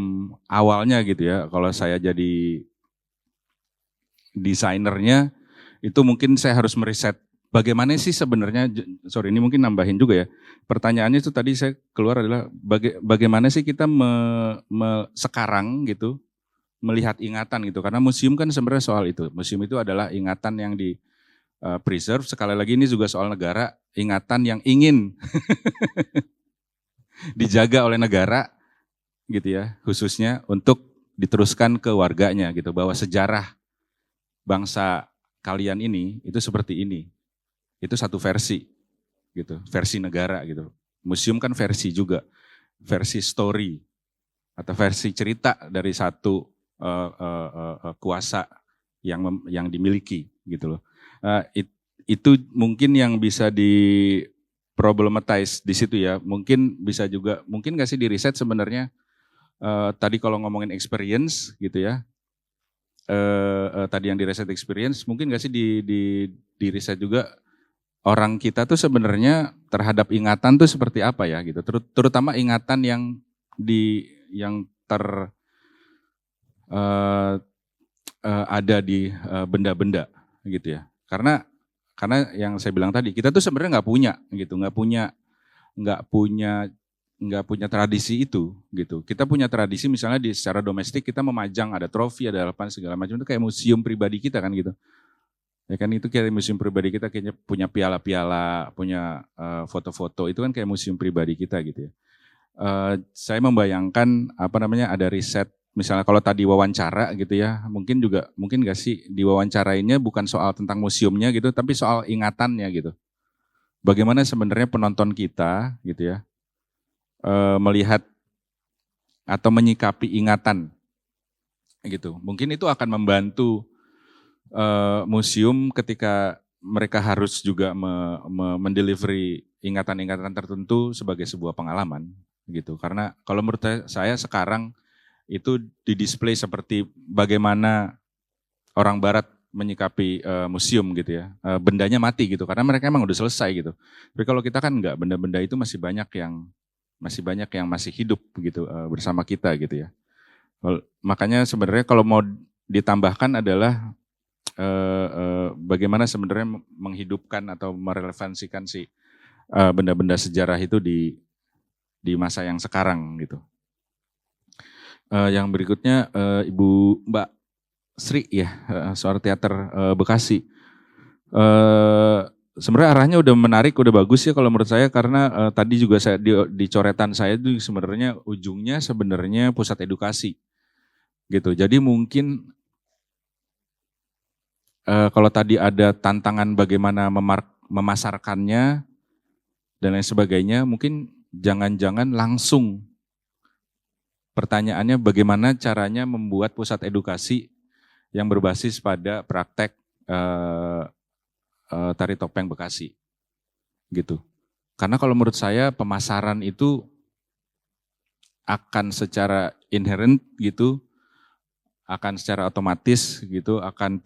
awalnya gitu ya. Kalau saya jadi desainernya itu mungkin saya harus meriset bagaimana sih sebenarnya, ini mungkin nambahin juga ya. Pertanyaannya itu tadi saya keluar adalah bagaimana sih kita sekarang gitu melihat ingatan gitu. Karena museum kan sebenarnya soal itu. Museum itu adalah ingatan yang di preserve. Sekali lagi ini juga soal negara, ingatan yang ingin dijaga oleh negara gitu ya, khususnya untuk diteruskan ke warganya gitu, bahwa sejarah bangsa kalian ini itu seperti ini. Itu satu versi gitu, versi negara gitu. Museum kan versi juga, versi story atau versi cerita dari satu kuasa yang dimiliki gitu loh. Itu mungkin yang bisa di problematize di situ ya. Mungkin bisa juga, mungkin nggak sih di riset sebenarnya tadi kalau ngomongin experience gitu ya. Tadi yang di riset experience, mungkin nggak sih di riset juga orang kita tuh sebenarnya terhadap ingatan tuh seperti apa ya gitu, terutama ingatan yang ada di benda-benda gitu ya. Karena yang saya bilang tadi, kita tuh sebenarnya nggak punya tradisi itu gitu. Kita punya tradisi misalnya secara domestik kita memajang, ada trofi, ada apa segala macam, itu kayak museum pribadi kita kan gitu. Ya kan itu kayak museum pribadi kita, kayaknya punya piala-piala, punya foto-foto, itu kan kayak museum pribadi kita gitu ya. Saya membayangkan ada riset, misalnya kalau tadi wawancara gitu ya, mungkin nggak sih diwawancarainnya bukan soal tentang museumnya gitu, tapi soal ingatannya gitu. Bagaimana sebenarnya penonton kita gitu ya melihat atau menyikapi ingatan gitu. Mungkin itu akan membantu museum ketika mereka harus juga mendelivery ingatan-ingatan tertentu sebagai sebuah pengalaman gitu. Karena kalau menurut saya sekarang itu didisplay seperti bagaimana orang barat menyikapi museum gitu ya. Bendanya mati gitu karena mereka emang udah selesai gitu. Tapi kalau kita kan enggak, benda-benda itu masih banyak yang masih hidup gitu bersama kita gitu ya. Makanya sebenarnya kalau mau ditambahkan adalah bagaimana sebenarnya menghidupkan atau merelevansikan si benda-benda sejarah itu di masa yang sekarang gitu. Yang berikutnya Mbak Sri ya, Suara Teater Bekasi. Sebenarnya arahnya udah menarik, udah bagus ya kalau menurut saya, karena tadi juga saya di coretan saya itu sebenarnya ujungnya sebenarnya pusat edukasi gitu. Jadi mungkin kalau tadi ada tantangan bagaimana memasarkannya dan lain sebagainya, mungkin jangan-jangan langsung pertanyaannya bagaimana caranya membuat pusat edukasi yang berbasis pada praktek tari topeng Bekasi gitu. Karena kalau menurut saya pemasaran itu akan secara inherent gitu, akan secara otomatis gitu, akan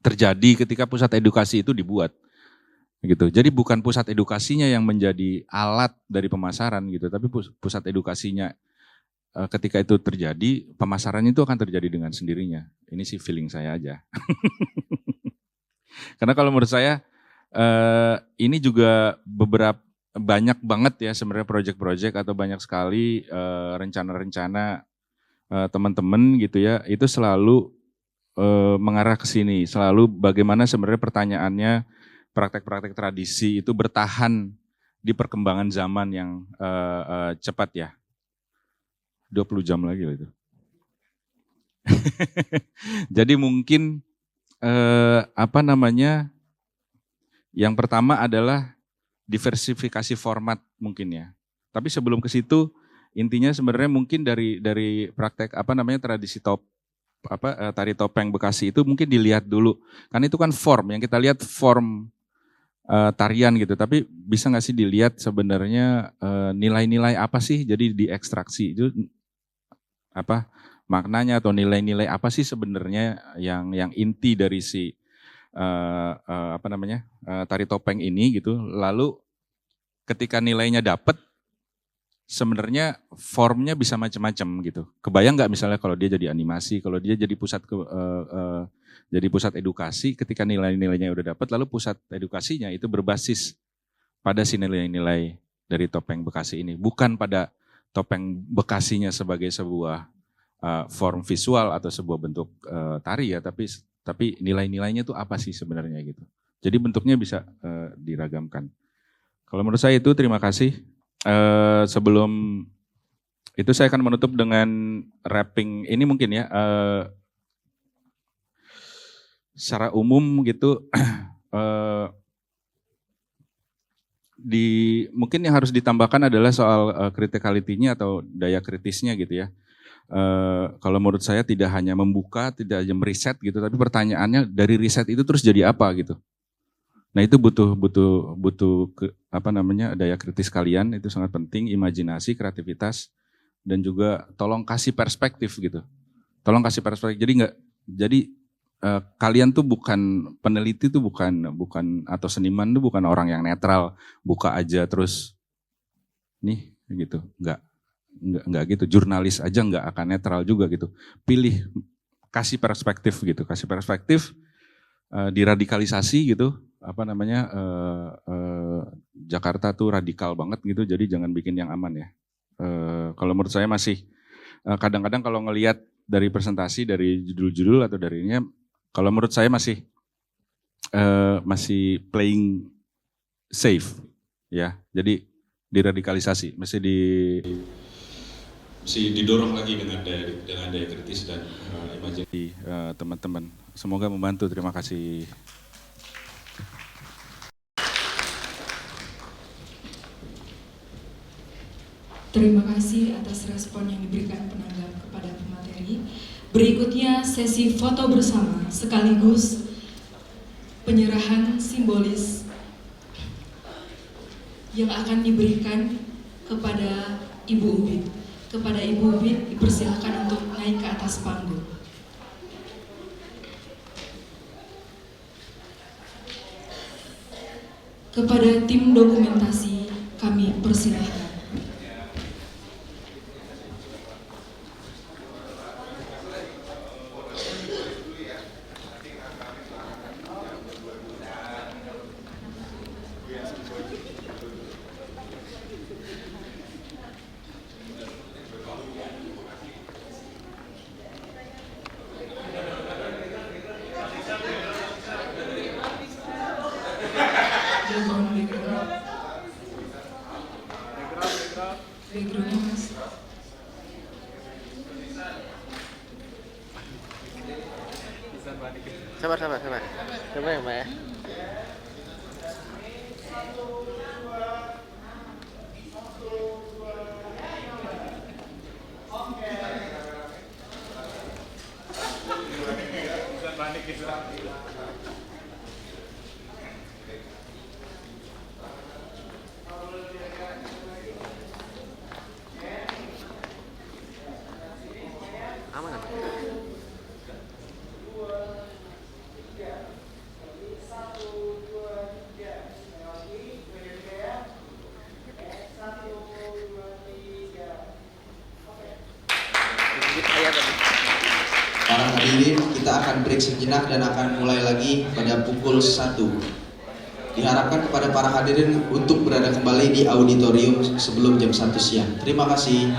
terjadi ketika pusat edukasi itu dibuat gitu. Jadi bukan pusat edukasinya yang menjadi alat dari pemasaran gitu, tapi pusat edukasinya ketika itu terjadi, pemasarannya itu akan terjadi dengan sendirinya. Ini sih feeling saya aja. Karena kalau menurut saya ini juga banyak banget ya sebenarnya proyek-proyek atau banyak sekali rencana-rencana teman-teman gitu ya, itu selalu mengarah ke sini. Selalu bagaimana sebenarnya pertanyaannya praktek-praktek tradisi itu bertahan di perkembangan zaman yang cepat ya. 20 jam lagi loh itu. Jadi mungkin yang pertama adalah diversifikasi format mungkin ya. Tapi sebelum ke situ intinya sebenarnya mungkin dari praktek tradisi tari topeng Bekasi itu mungkin dilihat dulu. Karena itu kan form yang kita lihat form tarian gitu. Tapi bisa nggak sih dilihat sebenarnya nilai-nilai apa sih jadi diekstraksi itu maknanya atau nilai-nilai apa sih sebenarnya yang inti dari si tari topeng ini gitu. Lalu ketika nilainya dapat sebenarnya formnya bisa macam-macam gitu. Kebayang nggak misalnya kalau dia jadi animasi, kalau dia jadi pusat edukasi, ketika nilai-nilainya udah dapat, lalu pusat edukasinya itu berbasis pada si nilai-nilai dari topeng Bekasi ini, bukan pada topeng Bekasinya sebagai sebuah form visual atau sebuah bentuk tari ya, tapi nilai-nilainya itu apa sih sebenarnya gitu. Jadi bentuknya bisa diragamkan. Kalau menurut saya itu, terima kasih. Sebelum itu saya akan menutup dengan wrapping ini mungkin ya, secara umum gitu, mungkin yang harus ditambahkan adalah soal criticality-nya atau daya kritisnya gitu ya. Kalau menurut saya tidak hanya membuka, tidak hanya meriset gitu, tapi pertanyaannya dari riset itu terus jadi apa gitu. Nah itu butuh daya kritis kalian, itu sangat penting, imajinasi, kreativitas, dan juga tolong kasih perspektif gitu. Tolong kasih perspektif. Jadi kalian tuh bukan peneliti tuh bukan atau seniman tuh bukan orang yang netral, buka aja terus nih gitu. Enggak gitu. Jurnalis aja enggak akan netral juga gitu. Pilih, kasih perspektif gitu, kasih perspektif, diradikalisasi gitu. Jakarta tuh radikal banget gitu, jadi jangan bikin yang aman ya. Kalau menurut saya masih kadang-kadang kalau ngelihat dari presentasi, dari judul-judul atau dari ini, kalau menurut saya masih playing safe ya. Jadi diradikalisasi, mesti didorong lagi dengan daya kritis dan imajinasi teman-teman. Semoga membantu. Terima kasih. Terima kasih atas respon yang diberikan penanggap kepada pemateri. Berikutnya sesi foto bersama sekaligus penyerahan simbolis yang akan diberikan kepada Ibu Ubit. Kepada Ibu Ubit dipersilakan untuk naik ke atas panggung. Kepada tim dokumentasi kami persilahkan. Backgroundnya mas. Sabar ya Mbak ya. Aman. Para hadirin, kita akan break sejenak dan akan mulai lagi pada pukul 1. Diharapkan kepada para hadirin untuk berada kembali di auditorium sebelum jam 1 siang. Terima kasih.